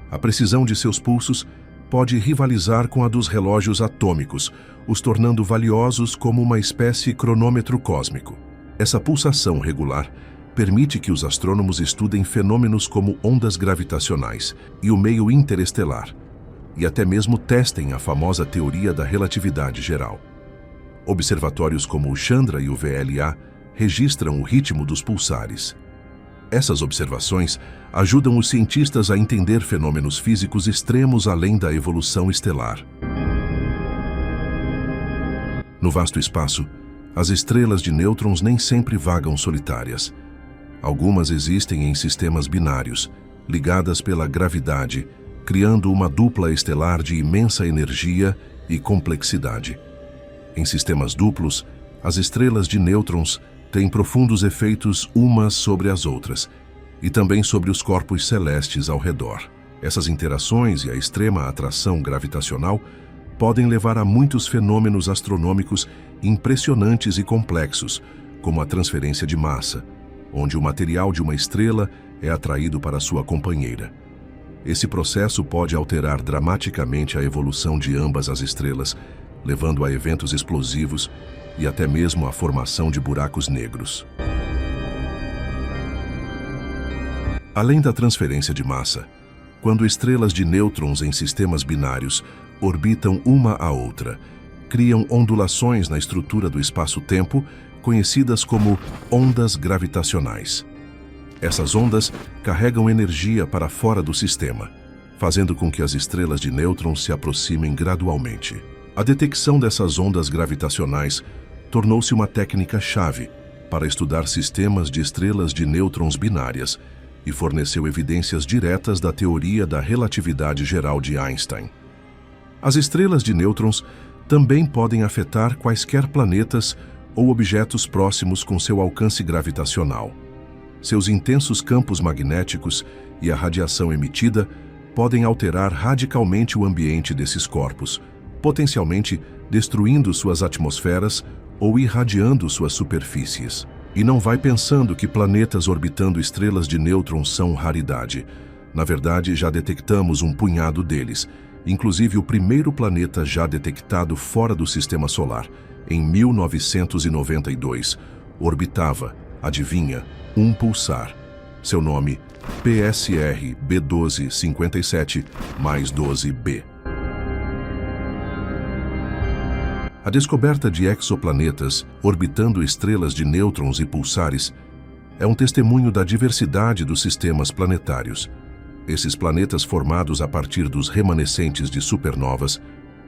A precisão de seus pulsos pode rivalizar com a dos relógios atômicos, os tornando valiosos como uma espécie cronômetro cósmico. Essa pulsação regular permite que os astrônomos estudem fenômenos como ondas gravitacionais e o meio interestelar, e até mesmo testem a famosa teoria da relatividade geral. Observatórios como o Chandra e o VLA registram o ritmo dos pulsares. Essas observações ajudam os cientistas a entender fenômenos físicos extremos além da evolução estelar. No vasto espaço, as estrelas de nêutrons nem sempre vagam solitárias. Algumas existem em sistemas binários, ligadas pela gravidade, criando uma dupla estelar de imensa energia e complexidade. Em sistemas duplos, as estrelas de nêutrons têm profundos efeitos umas sobre as outras, e também sobre os corpos celestes ao redor. Essas interações e a extrema atração gravitacional podem levar a muitos fenômenos astronômicos impressionantes e complexos, como a transferência de massa, onde o material de uma estrela é atraído para sua companheira. Esse processo pode alterar dramaticamente a evolução de ambas as estrelas, levando a eventos explosivos e até mesmo a formação de buracos negros. Além da transferência de massa, quando estrelas de nêutrons em sistemas binários orbitam uma à outra, criam ondulações na estrutura do espaço-tempo, conhecidas como ondas gravitacionais. Essas ondas carregam energia para fora do sistema, fazendo com que as estrelas de nêutrons se aproximem gradualmente. A detecção dessas ondas gravitacionais tornou-se uma técnica-chave para estudar sistemas de estrelas de nêutrons binárias e forneceu evidências diretas da teoria da relatividade geral de Einstein. As estrelas de nêutrons também podem afetar quaisquer planetas ou objetos próximos com seu alcance gravitacional. Seus intensos campos magnéticos e a radiação emitida podem alterar radicalmente o ambiente desses corpos, potencialmente destruindo suas atmosferas ou irradiando suas superfícies. E não vai pensando que planetas orbitando estrelas de nêutrons são raridade. Na verdade, já detectamos um punhado deles, inclusive o primeiro planeta já detectado fora do Sistema Solar, em 1992, orbitava, adivinha, um pulsar. Seu nome, PSR B1257 mais 12b. A descoberta de exoplanetas orbitando estrelas de nêutrons e pulsares é um testemunho da diversidade dos sistemas planetários. Esses planetas formados a partir dos remanescentes de supernovas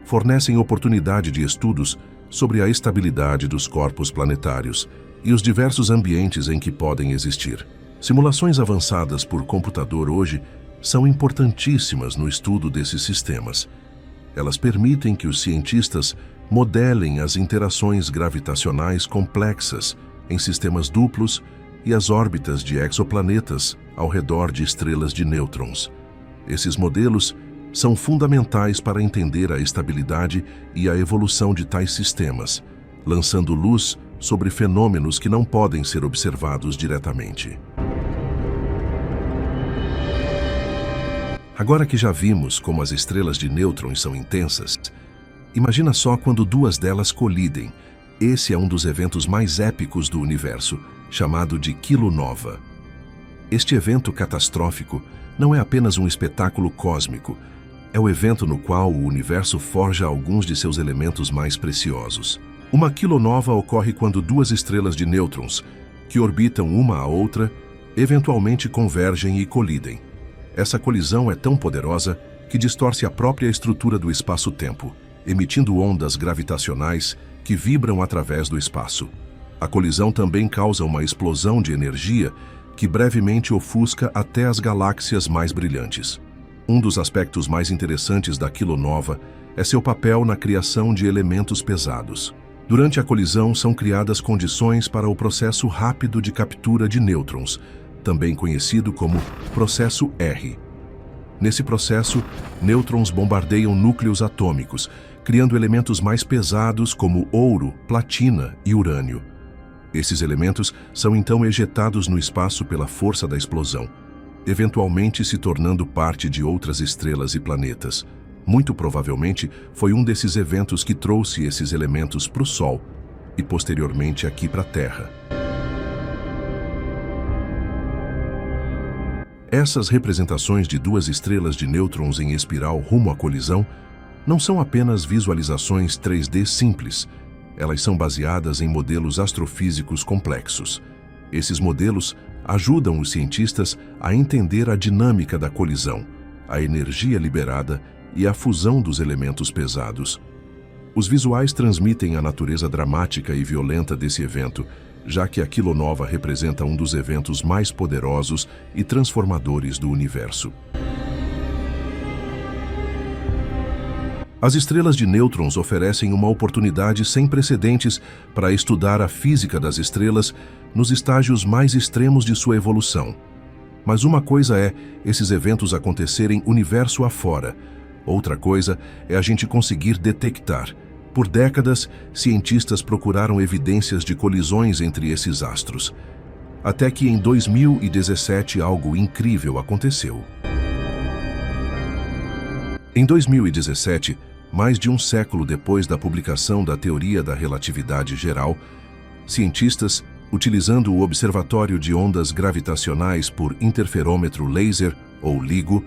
fornecem oportunidade de estudos sobre a estabilidade dos corpos planetários e os diversos ambientes em que podem existir. Simulações avançadas por computador hoje são importantíssimas no estudo desses sistemas. Elas permitem que os cientistas modelem as interações gravitacionais complexas em sistemas duplos e as órbitas de exoplanetas ao redor de estrelas de nêutrons. Esses modelos são fundamentais para entender a estabilidade e a evolução de tais sistemas, lançando luz sobre fenômenos que não podem ser observados diretamente. Agora que já vimos como as estrelas de nêutrons são intensas, imagina só quando duas delas colidem. Esse é um dos eventos mais épicos do universo, chamado de kilonova. Este evento catastrófico não é apenas um espetáculo cósmico, é o evento no qual o universo forja alguns de seus elementos mais preciosos. Uma kilonova ocorre quando duas estrelas de nêutrons, que orbitam uma a outra, eventualmente convergem e colidem. Essa colisão é tão poderosa que distorce a própria estrutura do espaço-tempo, emitindo ondas gravitacionais que vibram através do espaço. A colisão também causa uma explosão de energia que brevemente ofusca até as galáxias mais brilhantes. Um dos aspectos mais interessantes da kilonova é seu papel na criação de elementos pesados. Durante a colisão são criadas condições para o processo rápido de captura de nêutrons, também conhecido como processo R. Nesse processo, nêutrons bombardeiam núcleos atômicos, criando elementos mais pesados como ouro, platina e urânio. Esses elementos são então ejetados no espaço pela força da explosão, eventualmente se tornando parte de outras estrelas e planetas. Muito provavelmente foi um desses eventos que trouxe esses elementos para o Sol e posteriormente aqui para a Terra. Essas representações de duas estrelas de nêutrons em espiral rumo à colisão não são apenas visualizações 3D simples. Elas são baseadas em modelos astrofísicos complexos. Esses modelos ajudam os cientistas a entender a dinâmica da colisão, a energia liberada e a fusão dos elementos pesados. Os visuais transmitem a natureza dramática e violenta desse evento, já que a kilonova representa um dos eventos mais poderosos e transformadores do universo. As estrelas de nêutrons oferecem uma oportunidade sem precedentes para estudar a física das estrelas nos estágios mais extremos de sua evolução. Mas uma coisa é esses eventos acontecerem universo afora. Outra coisa é a gente conseguir detectar. Por décadas, cientistas procuraram evidências de colisões entre esses astros. Até que em 2017 algo incrível aconteceu. Em 2017, mais de um século depois da publicação da teoria da relatividade geral, cientistas, utilizando o Observatório de Ondas Gravitacionais por Interferômetro Laser, ou LIGO,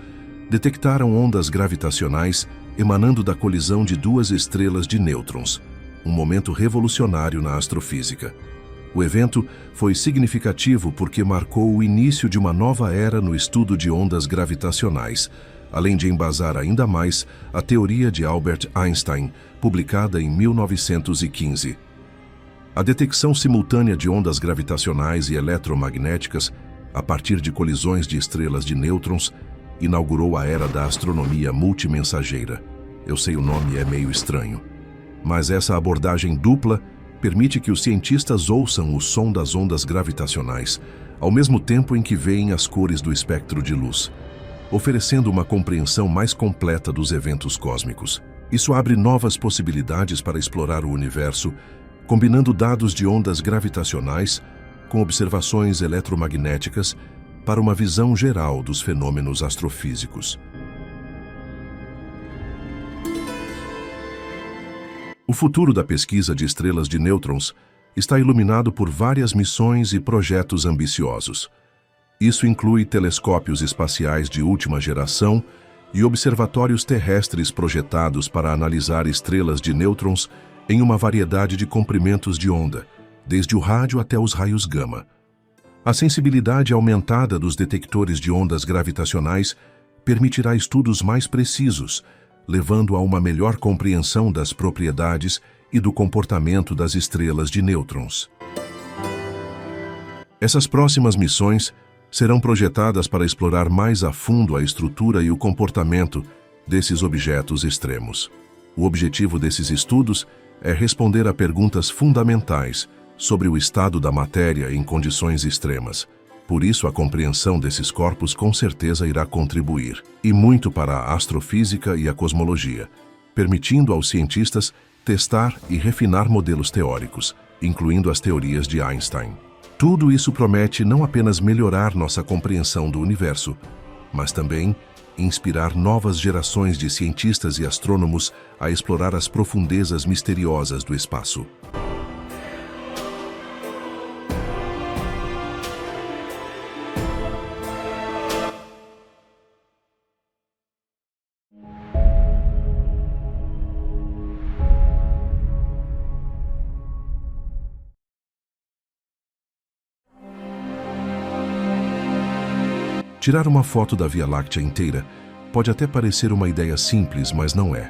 detectaram ondas gravitacionais emanando da colisão de duas estrelas de nêutrons, um momento revolucionário na astrofísica. O evento foi significativo porque marcou o início de uma nova era no estudo de ondas gravitacionais, além de embasar ainda mais a teoria de Albert Einstein, publicada em 1915. A detecção simultânea de ondas gravitacionais e eletromagnéticas, a partir de colisões de estrelas de nêutrons, inaugurou a era da astronomia multimensageira. Eu sei, o nome é meio estranho. Mas essa abordagem dupla permite que os cientistas ouçam o som das ondas gravitacionais, ao mesmo tempo em que veem as cores do espectro de luz, oferecendo uma compreensão mais completa dos eventos cósmicos. Isso abre novas possibilidades para explorar o universo, combinando dados de ondas gravitacionais com observações eletromagnéticas para uma visão geral dos fenômenos astrofísicos. O futuro da pesquisa de estrelas de nêutrons está iluminado por várias missões e projetos ambiciosos. Isso inclui telescópios espaciais de última geração e observatórios terrestres projetados para analisar estrelas de nêutrons em uma variedade de comprimentos de onda, desde o rádio até os raios gama. A sensibilidade aumentada dos detectores de ondas gravitacionais permitirá estudos mais precisos, levando a uma melhor compreensão das propriedades e do comportamento das estrelas de nêutrons. Essas próximas missões serão projetadas para explorar mais a fundo a estrutura e o comportamento desses objetos extremos. O objetivo desses estudos é responder a perguntas fundamentais sobre o estado da matéria em condições extremas. Por isso, a compreensão desses corpos com certeza irá contribuir, e muito para a astrofísica e a cosmologia, permitindo aos cientistas testar e refinar modelos teóricos, incluindo as teorias de Einstein. Tudo isso promete não apenas melhorar nossa compreensão do universo, mas também inspirar novas gerações de cientistas e astrônomos a explorar as profundezas misteriosas do espaço. Tirar uma foto da Via Láctea inteira pode até parecer uma ideia simples, mas não é.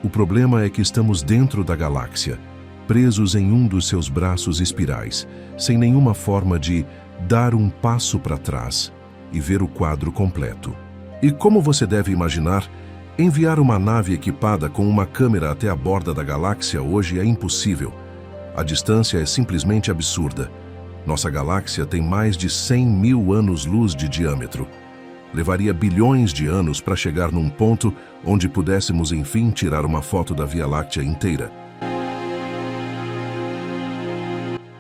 O problema é que estamos dentro da galáxia, presos em um dos seus braços espirais, sem nenhuma forma de dar um passo para trás e ver o quadro completo. E como você deve imaginar, enviar uma nave equipada com uma câmera até a borda da galáxia hoje é impossível. A distância é simplesmente absurda. Nossa galáxia tem mais de 100 mil anos-luz de diâmetro. Levaria bilhões de anos para chegar num ponto onde pudéssemos, enfim, tirar uma foto da Via Láctea inteira.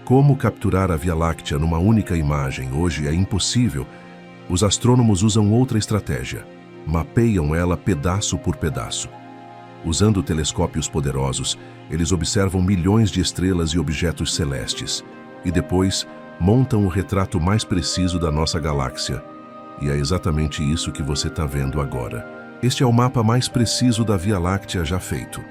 Como capturar a Via Láctea numa única imagem hoje é impossível. Os astrônomos usam outra estratégia. Mapeiam ela pedaço por pedaço. Usando telescópios poderosos, eles observam milhões de estrelas e objetos celestes. E depois montam o retrato mais preciso da nossa galáxia. E é exatamente isso que você está vendo agora. Este é o mapa mais preciso da Via Láctea já feito.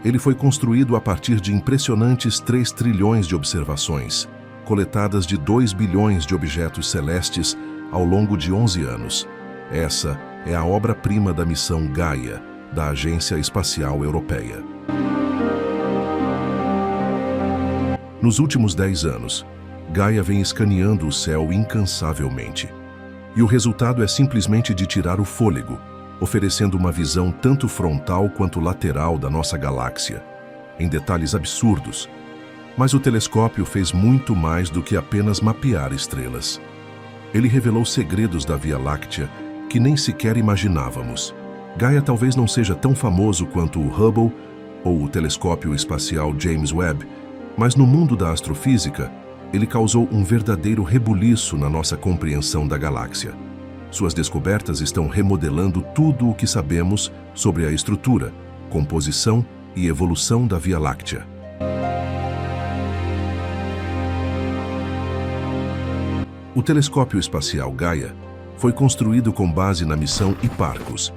Ele foi construído a partir de impressionantes 3 trilhões de observações, coletadas de 2 bilhões de objetos celestes ao longo de 11 anos. Essa é a obra-prima da missão Gaia, da Agência Espacial Europeia. Nos últimos 10 anos, Gaia vem escaneando o céu incansavelmente. E o resultado é simplesmente de tirar o fôlego, oferecendo uma visão tanto frontal quanto lateral da nossa galáxia, em detalhes absurdos. Mas o telescópio fez muito mais do que apenas mapear estrelas. Ele revelou segredos da Via Láctea que nem sequer imaginávamos. Gaia talvez não seja tão famoso quanto o Hubble ou o telescópio espacial James Webb, mas no mundo da astrofísica, ele causou um verdadeiro rebuliço na nossa compreensão da galáxia. Suas descobertas estão remodelando tudo o que sabemos sobre a estrutura, composição e evolução da Via Láctea. O telescópio espacial Gaia foi construído com base na missão Hipparcos,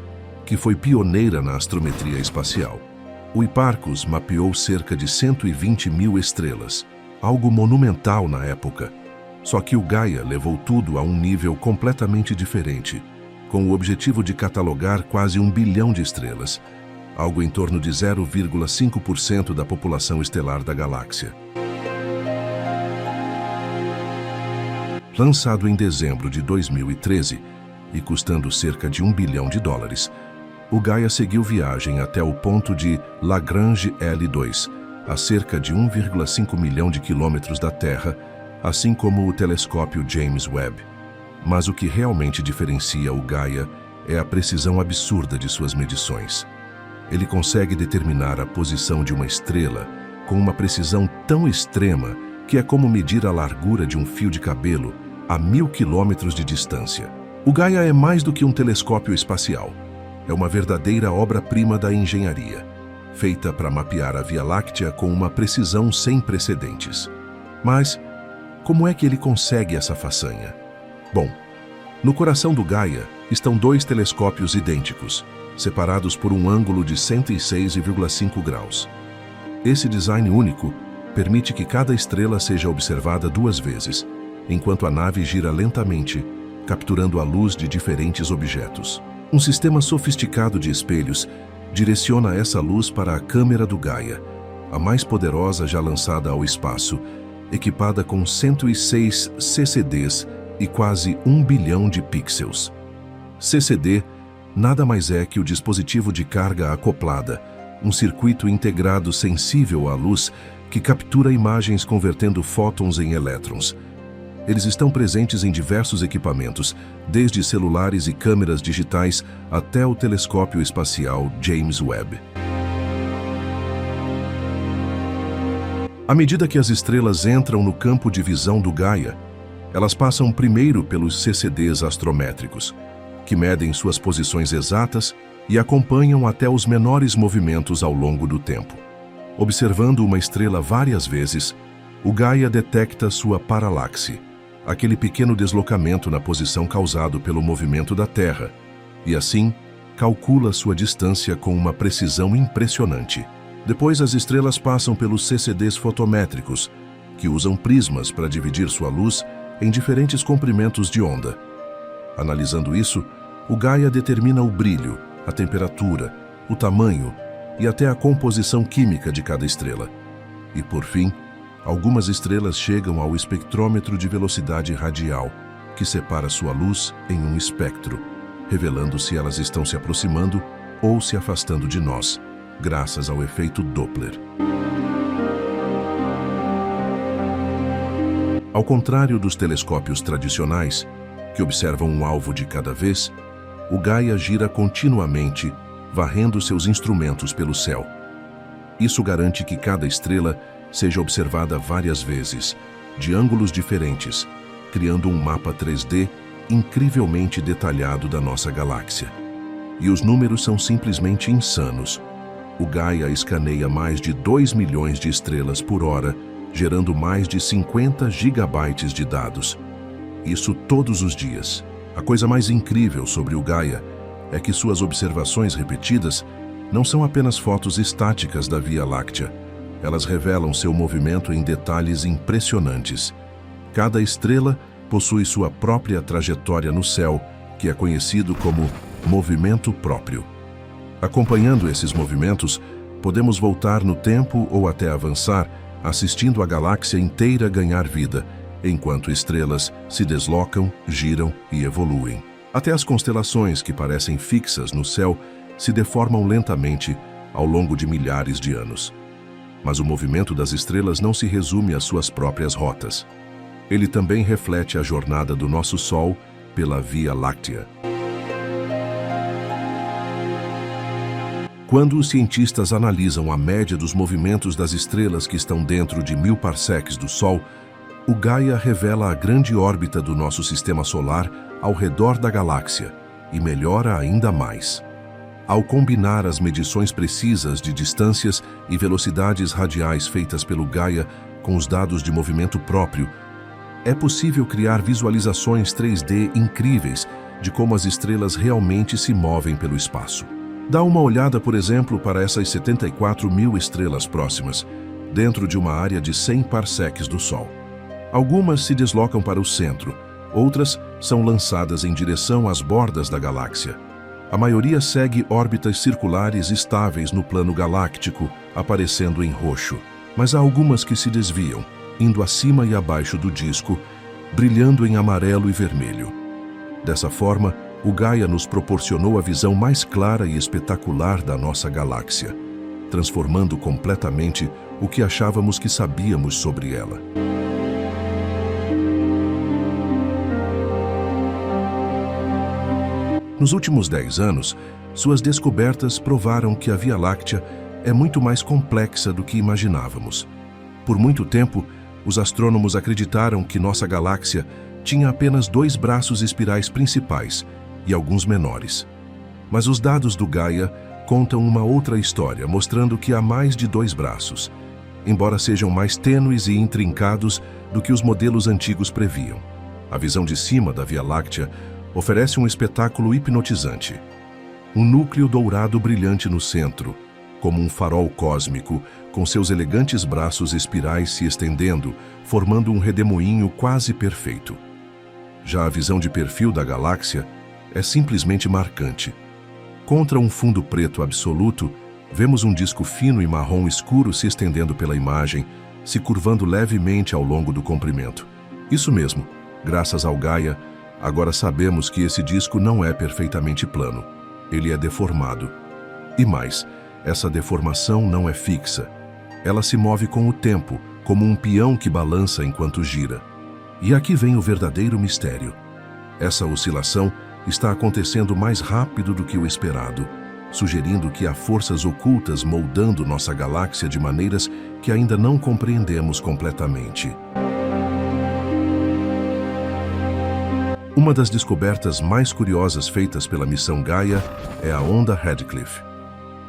que foi pioneira na astrometria espacial. O Hipparcos mapeou cerca de 120 mil estrelas, algo monumental na época. Só que o Gaia levou tudo a um nível completamente diferente, com o objetivo de catalogar quase 1 bilhão de estrelas, algo em torno de 0,5% da população estelar da galáxia. Lançado em dezembro de 2013 e custando cerca de $1 bilhão, o Gaia seguiu viagem até o ponto de Lagrange L2, a cerca de 1,5 milhão de quilômetros da Terra, assim como o telescópio James Webb. Mas o que realmente diferencia o Gaia é a precisão absurda de suas medições. Ele consegue determinar a posição de uma estrela com uma precisão tão extrema que é como medir a largura de um fio de cabelo a 1000 quilômetros de distância. O Gaia é mais do que um telescópio espacial. É uma verdadeira obra-prima da engenharia, feita para mapear a Via Láctea com uma precisão sem precedentes. Mas como é que ele consegue essa façanha? Bom, no coração do Gaia estão 2 telescópios idênticos, separados por um ângulo de 106,5 graus. Esse design único permite que cada estrela seja observada 2 vezes, enquanto a nave gira lentamente, capturando a luz de diferentes objetos. Um sistema sofisticado de espelhos direciona essa luz para a câmera do Gaia, a mais poderosa já lançada ao espaço, equipada com 106 CCDs e quase 1 bilhão de pixels. CCD nada mais é que o dispositivo de carga acoplada, um circuito integrado sensível à luz que captura imagens convertendo fótons em elétrons. Eles estão presentes em diversos equipamentos, desde celulares e câmeras digitais até o telescópio espacial James Webb. À medida que as estrelas entram no campo de visão do Gaia, elas passam primeiro pelos CCDs astrométricos, que medem suas posições exatas e acompanham até os menores movimentos ao longo do tempo. Observando uma estrela várias vezes, o Gaia detecta sua paralaxe, aquele pequeno deslocamento na posição causado pelo movimento da Terra, e assim calcula sua distância com uma precisão impressionante. Depois as estrelas passam pelos CCDs fotométricos, que usam prismas para dividir sua luz em diferentes comprimentos de onda. Analisando isso, o Gaia determina o brilho, a temperatura, o tamanho e até a composição química de cada estrela. E por fim, algumas estrelas chegam ao espectrômetro de velocidade radial, que separa sua luz em um espectro, revelando se elas estão se aproximando ou se afastando de nós, graças ao efeito Doppler. Ao contrário dos telescópios tradicionais, que observam um alvo de cada vez, o Gaia gira continuamente, varrendo seus instrumentos pelo céu. Isso garante que cada estrela seja observada várias vezes, de ângulos diferentes, criando um mapa 3D incrivelmente detalhado da nossa galáxia. E os números são simplesmente insanos. O Gaia escaneia mais de 2 milhões de estrelas por hora, gerando mais de 50 gigabytes de dados. Isso todos os dias. A coisa mais incrível sobre o Gaia é que suas observações repetidas não são apenas fotos estáticas da Via Láctea. Elas revelam seu movimento em detalhes impressionantes. Cada estrela possui sua própria trajetória no céu, que é conhecido como movimento próprio. Acompanhando esses movimentos, podemos voltar no tempo ou até avançar, assistindo a galáxia inteira ganhar vida, enquanto estrelas se deslocam, giram e evoluem. Até as constelações que parecem fixas no céu se deformam lentamente ao longo de milhares de anos. Mas o movimento das estrelas não se resume às suas próprias rotas. Ele também reflete a jornada do nosso Sol pela Via Láctea. Quando os cientistas analisam a média dos movimentos das estrelas que estão dentro de 1000 parsecs do Sol, o Gaia revela a grande órbita do nosso sistema solar ao redor da galáxia e melhora ainda mais. Ao combinar as medições precisas de distâncias e velocidades radiais feitas pelo Gaia com os dados de movimento próprio, é possível criar visualizações 3D incríveis de como as estrelas realmente se movem pelo espaço. Dá uma olhada, por exemplo, para essas 74 mil estrelas próximas, dentro de uma área de 100 parsecs do Sol. Algumas se deslocam para o centro, outras são lançadas em direção às bordas da galáxia. A maioria segue órbitas circulares estáveis no plano galáctico, aparecendo em roxo. Mas há algumas que se desviam, indo acima e abaixo do disco, brilhando em amarelo e vermelho. Dessa forma, o Gaia nos proporcionou a visão mais clara e espetacular da nossa galáxia, transformando completamente o que achávamos que sabíamos sobre ela. Nos últimos 10 anos, suas descobertas provaram que a Via Láctea é muito mais complexa do que imaginávamos. Por muito tempo, Os astrônomos acreditaram que nossa galáxia tinha apenas 2 braços espirais principais e alguns menores. Mas os dados do Gaia contam uma outra história, mostrando que há mais de 2 braços, embora sejam mais tênues e intrincados do que os modelos antigos previam. A visão de cima da Via Láctea oferece um espetáculo hipnotizante. Um núcleo dourado brilhante no centro, como um farol cósmico, com seus elegantes braços espirais se estendendo, formando um redemoinho quase perfeito. Já a visão de perfil da galáxia é simplesmente marcante. Contra um fundo preto absoluto, vemos um disco fino e marrom escuro se estendendo pela imagem, se curvando levemente ao longo do comprimento. Isso mesmo, graças ao Gaia, agora sabemos que esse disco não é perfeitamente plano. Ele é deformado. E mais, essa deformação não é fixa. Ela se move com o tempo, como um peão que balança enquanto gira. E aqui vem o verdadeiro mistério. Essa oscilação está acontecendo mais rápido do que o esperado, sugerindo que há forças ocultas moldando nossa galáxia de maneiras que ainda não compreendemos completamente. Uma das descobertas mais curiosas feitas pela missão Gaia é a onda Radcliffe,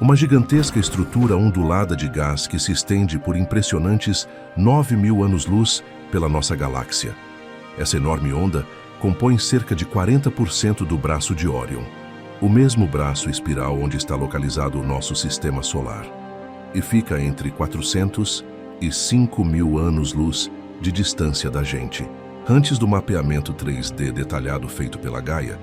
uma gigantesca estrutura ondulada de gás que se estende por impressionantes 9.000 anos-luz pela nossa galáxia. Essa enorme onda compõe cerca de 40% do braço de Órion, o mesmo braço espiral onde está localizado o nosso sistema solar, e fica entre 400 e 5.000 anos-luz de distância da gente. Antes do mapeamento 3D detalhado feito pela Gaia,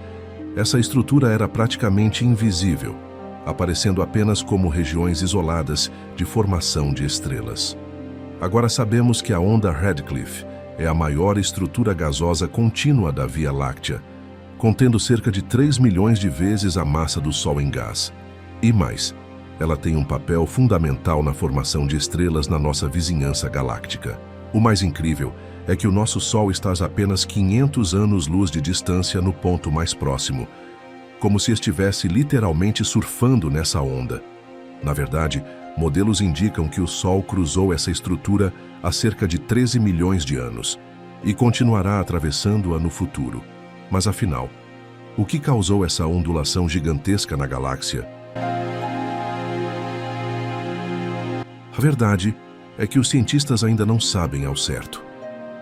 essa estrutura era praticamente invisível, aparecendo apenas como regiões isoladas de formação de estrelas. Agora sabemos que a onda Radcliffe é a maior estrutura gasosa contínua da Via Láctea, contendo cerca de 3 milhões de vezes a massa do Sol em gás. E mais, ela tem um papel fundamental na formação de estrelas na nossa vizinhança galáctica. O mais incrível é que o nosso Sol está a apenas 500 anos-luz de distância no ponto mais próximo, como se estivesse literalmente surfando nessa onda. Na verdade, modelos indicam que o Sol cruzou essa estrutura há cerca de 13 milhões de anos e continuará atravessando-a no futuro. Mas afinal, o que causou essa ondulação gigantesca na galáxia? A verdade é que os cientistas ainda não sabem ao certo.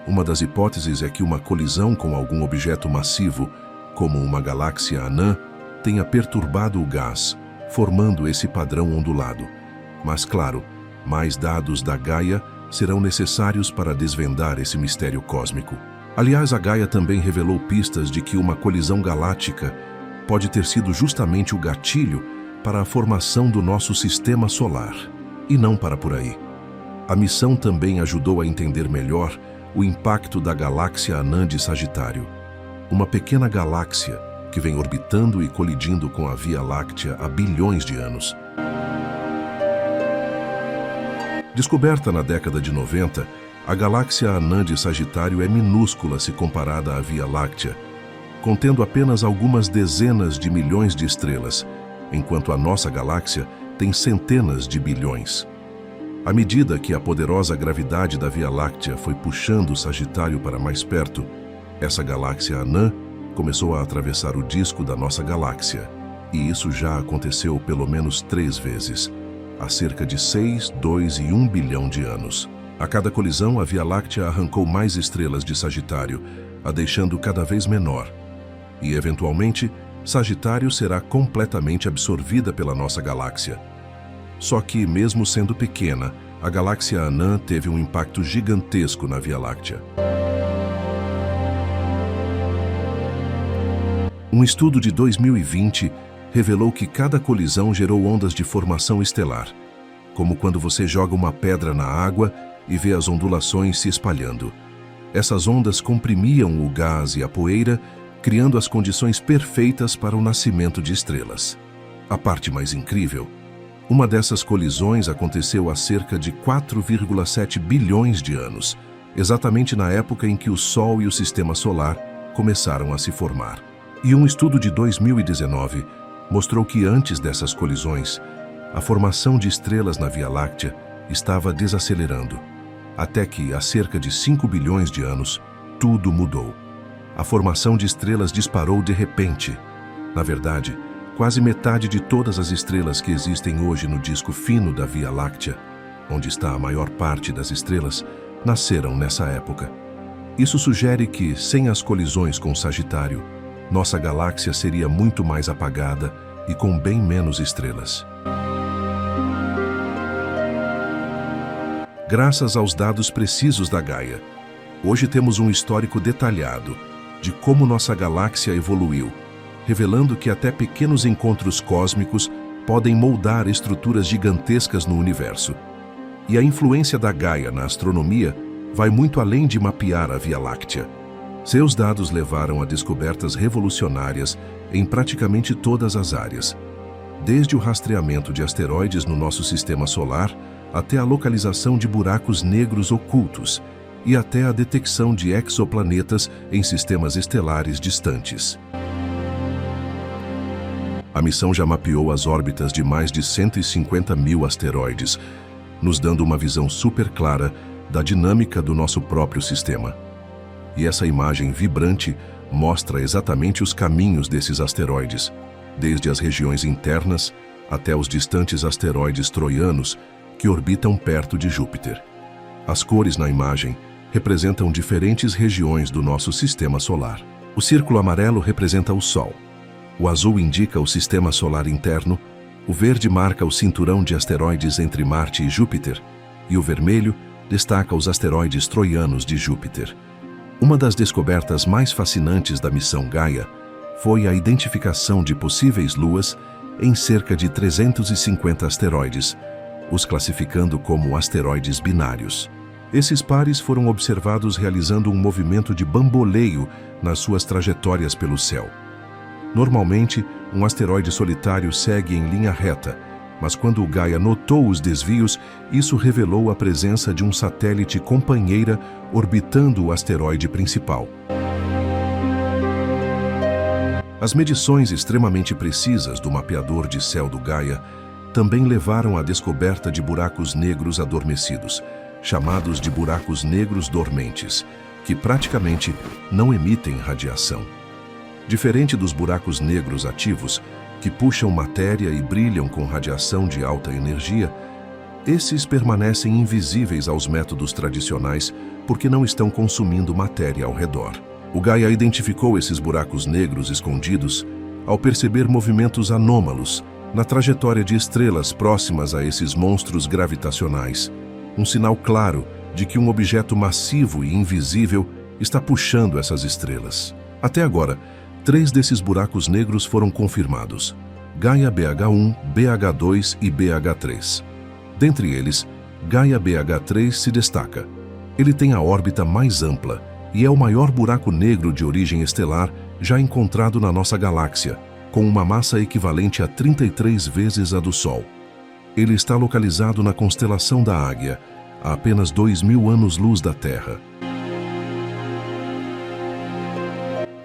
Uma das hipóteses é que uma colisão com algum objeto massivo, como uma galáxia anã, tenha perturbado o gás, formando esse padrão ondulado. Mas, claro, mais dados da Gaia serão necessários para desvendar esse mistério cósmico. Aliás, a Gaia também revelou pistas de que uma colisão galáctica pode ter sido justamente o gatilho para a formação do nosso sistema solar, e não para por aí. A missão também ajudou a entender melhor o impacto da galáxia anã de Sagitário, uma pequena galáxia que vem orbitando e colidindo com a Via Láctea há bilhões de anos. Descoberta na década de 90, a galáxia anã de Sagitário é minúscula se comparada à Via Láctea, contendo apenas algumas dezenas de milhões de estrelas, enquanto a nossa galáxia tem centenas de bilhões. À medida que a poderosa gravidade da Via Láctea foi puxando o Sagitário para mais perto, essa galáxia anã começou a atravessar o disco da nossa galáxia, e isso já aconteceu pelo menos 3 vezes, há cerca de 6, 2 e 1 bilhão de anos. A cada colisão, a Via Láctea arrancou mais estrelas de Sagitário, a deixando cada vez menor. E, eventualmente, Sagitário será completamente absorvida pela nossa galáxia. Só que, mesmo sendo pequena, a galáxia anã teve um impacto gigantesco na Via Láctea. Um estudo de 2020 revelou que cada colisão gerou ondas de formação estelar, como quando você joga uma pedra na água e vê as ondulações se espalhando. Essas ondas comprimiam o gás e a poeira, criando as condições perfeitas para o nascimento de estrelas. A parte mais incrível: uma dessas colisões aconteceu há cerca de 4,7 bilhões de anos, exatamente na época em que o Sol e o Sistema Solar começaram a se formar. E um estudo de 2019 mostrou que antes dessas colisões, a formação de estrelas na Via Láctea estava desacelerando. até que, há cerca de 5 bilhões de anos, tudo mudou. A formação de estrelas disparou de repente. Na verdade, quase metade de todas as estrelas que existem hoje no disco fino da Via Láctea, onde está a maior parte das estrelas, nasceram nessa época. Isso sugere que, sem as colisões com Sagitário, nossa galáxia seria muito mais apagada e com bem menos estrelas. Graças aos dados precisos da Gaia, hoje temos um histórico detalhado de como nossa galáxia evoluiu, revelando que até pequenos encontros cósmicos podem moldar estruturas gigantescas no universo. E a influência da Gaia na astronomia vai muito além de mapear a Via Láctea. Seus dados levaram a descobertas revolucionárias em praticamente todas as áreas, desde o rastreamento de asteroides no nosso sistema solar até a localização de buracos negros ocultos e até a detecção de exoplanetas em sistemas estelares distantes. A missão já mapeou as órbitas de mais de 150 mil asteroides, nos dando uma visão super clara da dinâmica do nosso próprio sistema. E essa imagem vibrante mostra exatamente os caminhos desses asteroides, desde as regiões internas até os distantes asteroides troianos que orbitam perto de Júpiter. As cores na imagem representam diferentes regiões do nosso sistema solar. O círculo amarelo representa o Sol, o azul indica o sistema solar interno, o verde marca o cinturão de asteroides entre Marte e Júpiter, e o vermelho destaca os asteroides troianos de Júpiter. Uma das descobertas mais fascinantes da missão Gaia foi a identificação de possíveis luas em cerca de 350 asteroides, os classificando como asteroides binários. Esses pares foram observados realizando um movimento de bamboleio nas suas trajetórias pelo céu. Normalmente, um asteroide solitário segue em linha reta, mas quando o Gaia notou os desvios, isso revelou a presença de um satélite companheira orbitando o asteroide principal. As medições extremamente precisas do mapeador de céu do Gaia também levaram à descoberta de buracos negros adormecidos, chamados de buracos negros dormentes, que praticamente não emitem radiação. Diferente dos buracos negros ativos, que puxam matéria e brilham com radiação de alta energia, esses permanecem invisíveis aos métodos tradicionais porque não estão consumindo matéria ao redor. O Gaia identificou esses buracos negros escondidos ao perceber movimentos anômalos na trajetória de estrelas próximas a esses monstros gravitacionais, um sinal claro de que um objeto massivo e invisível está puxando essas estrelas. Até agora, 3 desses buracos negros foram confirmados: Gaia BH1, BH2 e BH3. Dentre eles, Gaia BH3 se destaca. Ele tem a órbita mais ampla e é o maior buraco negro de origem estelar já encontrado na nossa galáxia, com uma massa equivalente a 33 vezes a do Sol. Ele está localizado na constelação da Águia, a apenas 2.000 anos-luz da Terra.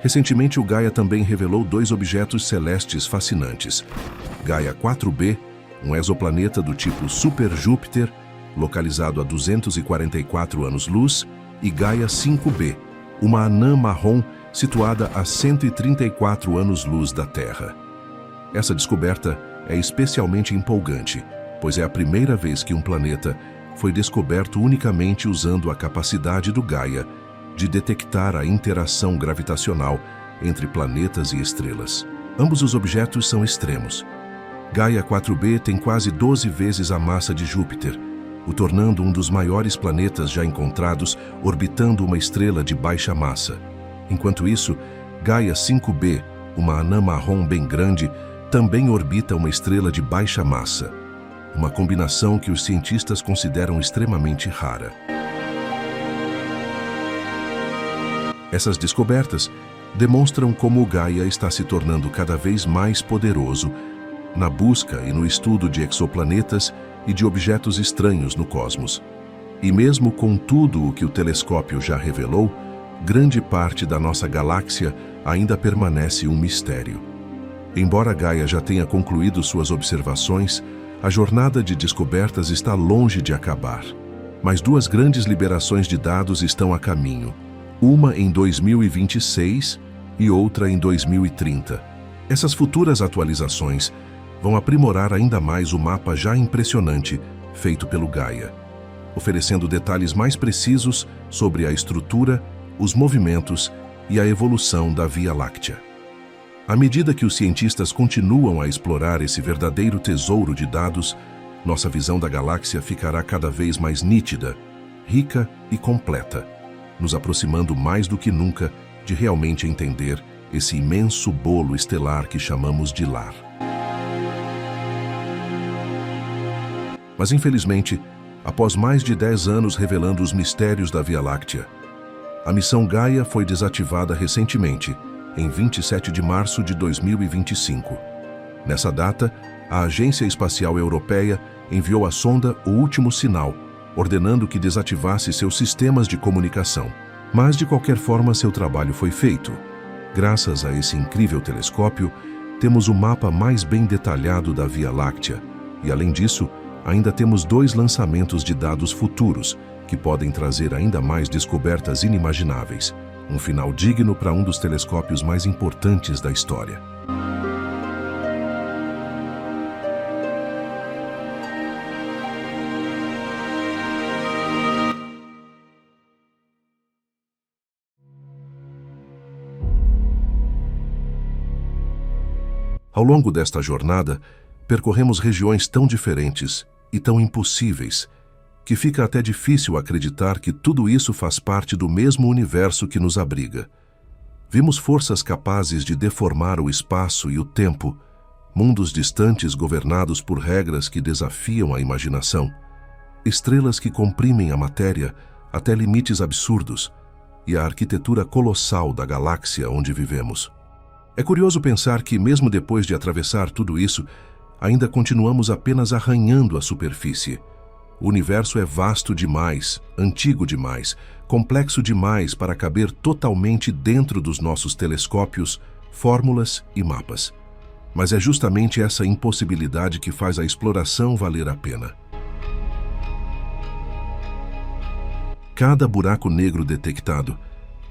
Recentemente, o Gaia também revelou 2 objetos celestes fascinantes: Gaia 4b, um exoplaneta do tipo Super Júpiter, localizado a 244 anos-luz, e Gaia 5b, uma anã marrom situada a 134 anos-luz da Terra. Essa descoberta é especialmente empolgante, pois é a primeira vez que um planeta foi descoberto unicamente usando a capacidade do Gaia de detectar a interação gravitacional entre planetas e estrelas. Ambos os objetos são extremos. Gaia 4b tem quase 12 vezes a massa de Júpiter, o tornando um dos maiores planetas já encontrados orbitando uma estrela de baixa massa. Enquanto isso, Gaia 5b, uma anã marrom bem grande, também orbita uma estrela de baixa massa, uma combinação que os cientistas consideram extremamente rara. Essas descobertas demonstram como o Gaia está se tornando cada vez mais poderoso na busca e no estudo de exoplanetas e de objetos estranhos no cosmos. E mesmo com tudo o que o telescópio já revelou, grande parte da nossa galáxia ainda permanece um mistério. Embora Gaia já tenha concluído suas observações, a jornada de descobertas está longe de acabar. Mas duas grandes liberações de dados estão a caminho. Uma em 2026 e outra em 2030. Essas futuras atualizações vão aprimorar ainda mais o mapa já impressionante feito pelo Gaia, oferecendo detalhes mais precisos sobre a estrutura, os movimentos e a evolução da Via Láctea. À medida que os cientistas continuam a explorar esse verdadeiro tesouro de dados, nossa visão da galáxia ficará cada vez mais nítida, rica e completa, nos aproximando mais do que nunca de realmente entender esse imenso bolo estelar que chamamos de lar. Mas, infelizmente, após mais de 10 anos revelando os mistérios da Via Láctea, a missão Gaia foi desativada recentemente, em 27 de março de 2025. Nessa data, a Agência Espacial Europeia enviou à sonda o último sinal, ordenando que desativasse seus sistemas de comunicação. Mas, de qualquer forma, seu trabalho foi feito. Graças a esse incrível telescópio, temos o mapa mais bem detalhado da Via Láctea e, além disso, ainda temos 2 lançamentos de dados futuros, que podem trazer ainda mais descobertas inimagináveis. Um final digno para um dos telescópios mais importantes da história. Ao longo desta jornada, percorremos regiões tão diferentes e tão impossíveis que fica até difícil acreditar que tudo isso faz parte do mesmo universo que nos abriga. Vimos forças capazes de deformar o espaço e o tempo, mundos distantes governados por regras que desafiam a imaginação, estrelas que comprimem a matéria até limites absurdos e a arquitetura colossal da galáxia onde vivemos. É curioso pensar que, mesmo depois de atravessar tudo isso, ainda continuamos apenas arranhando a superfície. O universo é vasto demais, antigo demais, complexo demais para caber totalmente dentro dos nossos telescópios, fórmulas e mapas. Mas é justamente essa impossibilidade que faz a exploração valer a pena. Cada buraco negro detectado,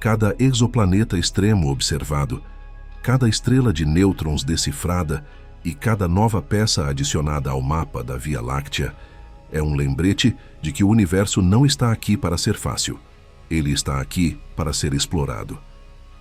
cada exoplaneta extremo observado, cada estrela de nêutrons decifrada e cada nova peça adicionada ao mapa da Via Láctea é um lembrete de que o universo não está aqui para ser fácil. Ele está aqui para ser explorado.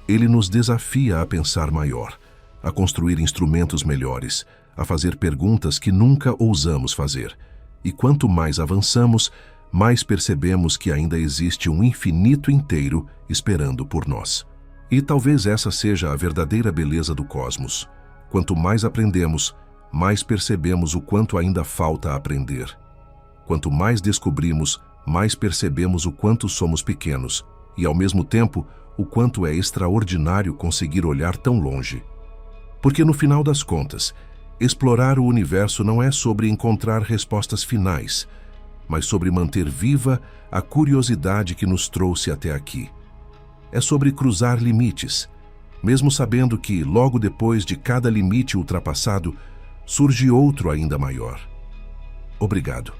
Ele nos desafia a pensar maior, a construir instrumentos melhores, a fazer perguntas que nunca ousamos fazer. E quanto mais avançamos, mais percebemos que ainda existe um infinito inteiro esperando por nós. E talvez essa seja a verdadeira beleza do cosmos. Quanto mais aprendemos, mais percebemos o quanto ainda falta aprender. Quanto mais descobrimos, mais percebemos o quanto somos pequenos e, ao mesmo tempo, o quanto é extraordinário conseguir olhar tão longe. Porque, no final das contas, explorar o universo não é sobre encontrar respostas finais, mas sobre manter viva a curiosidade que nos trouxe até aqui. É sobre cruzar limites, mesmo sabendo que, logo depois de cada limite ultrapassado, surge outro ainda maior. Obrigado.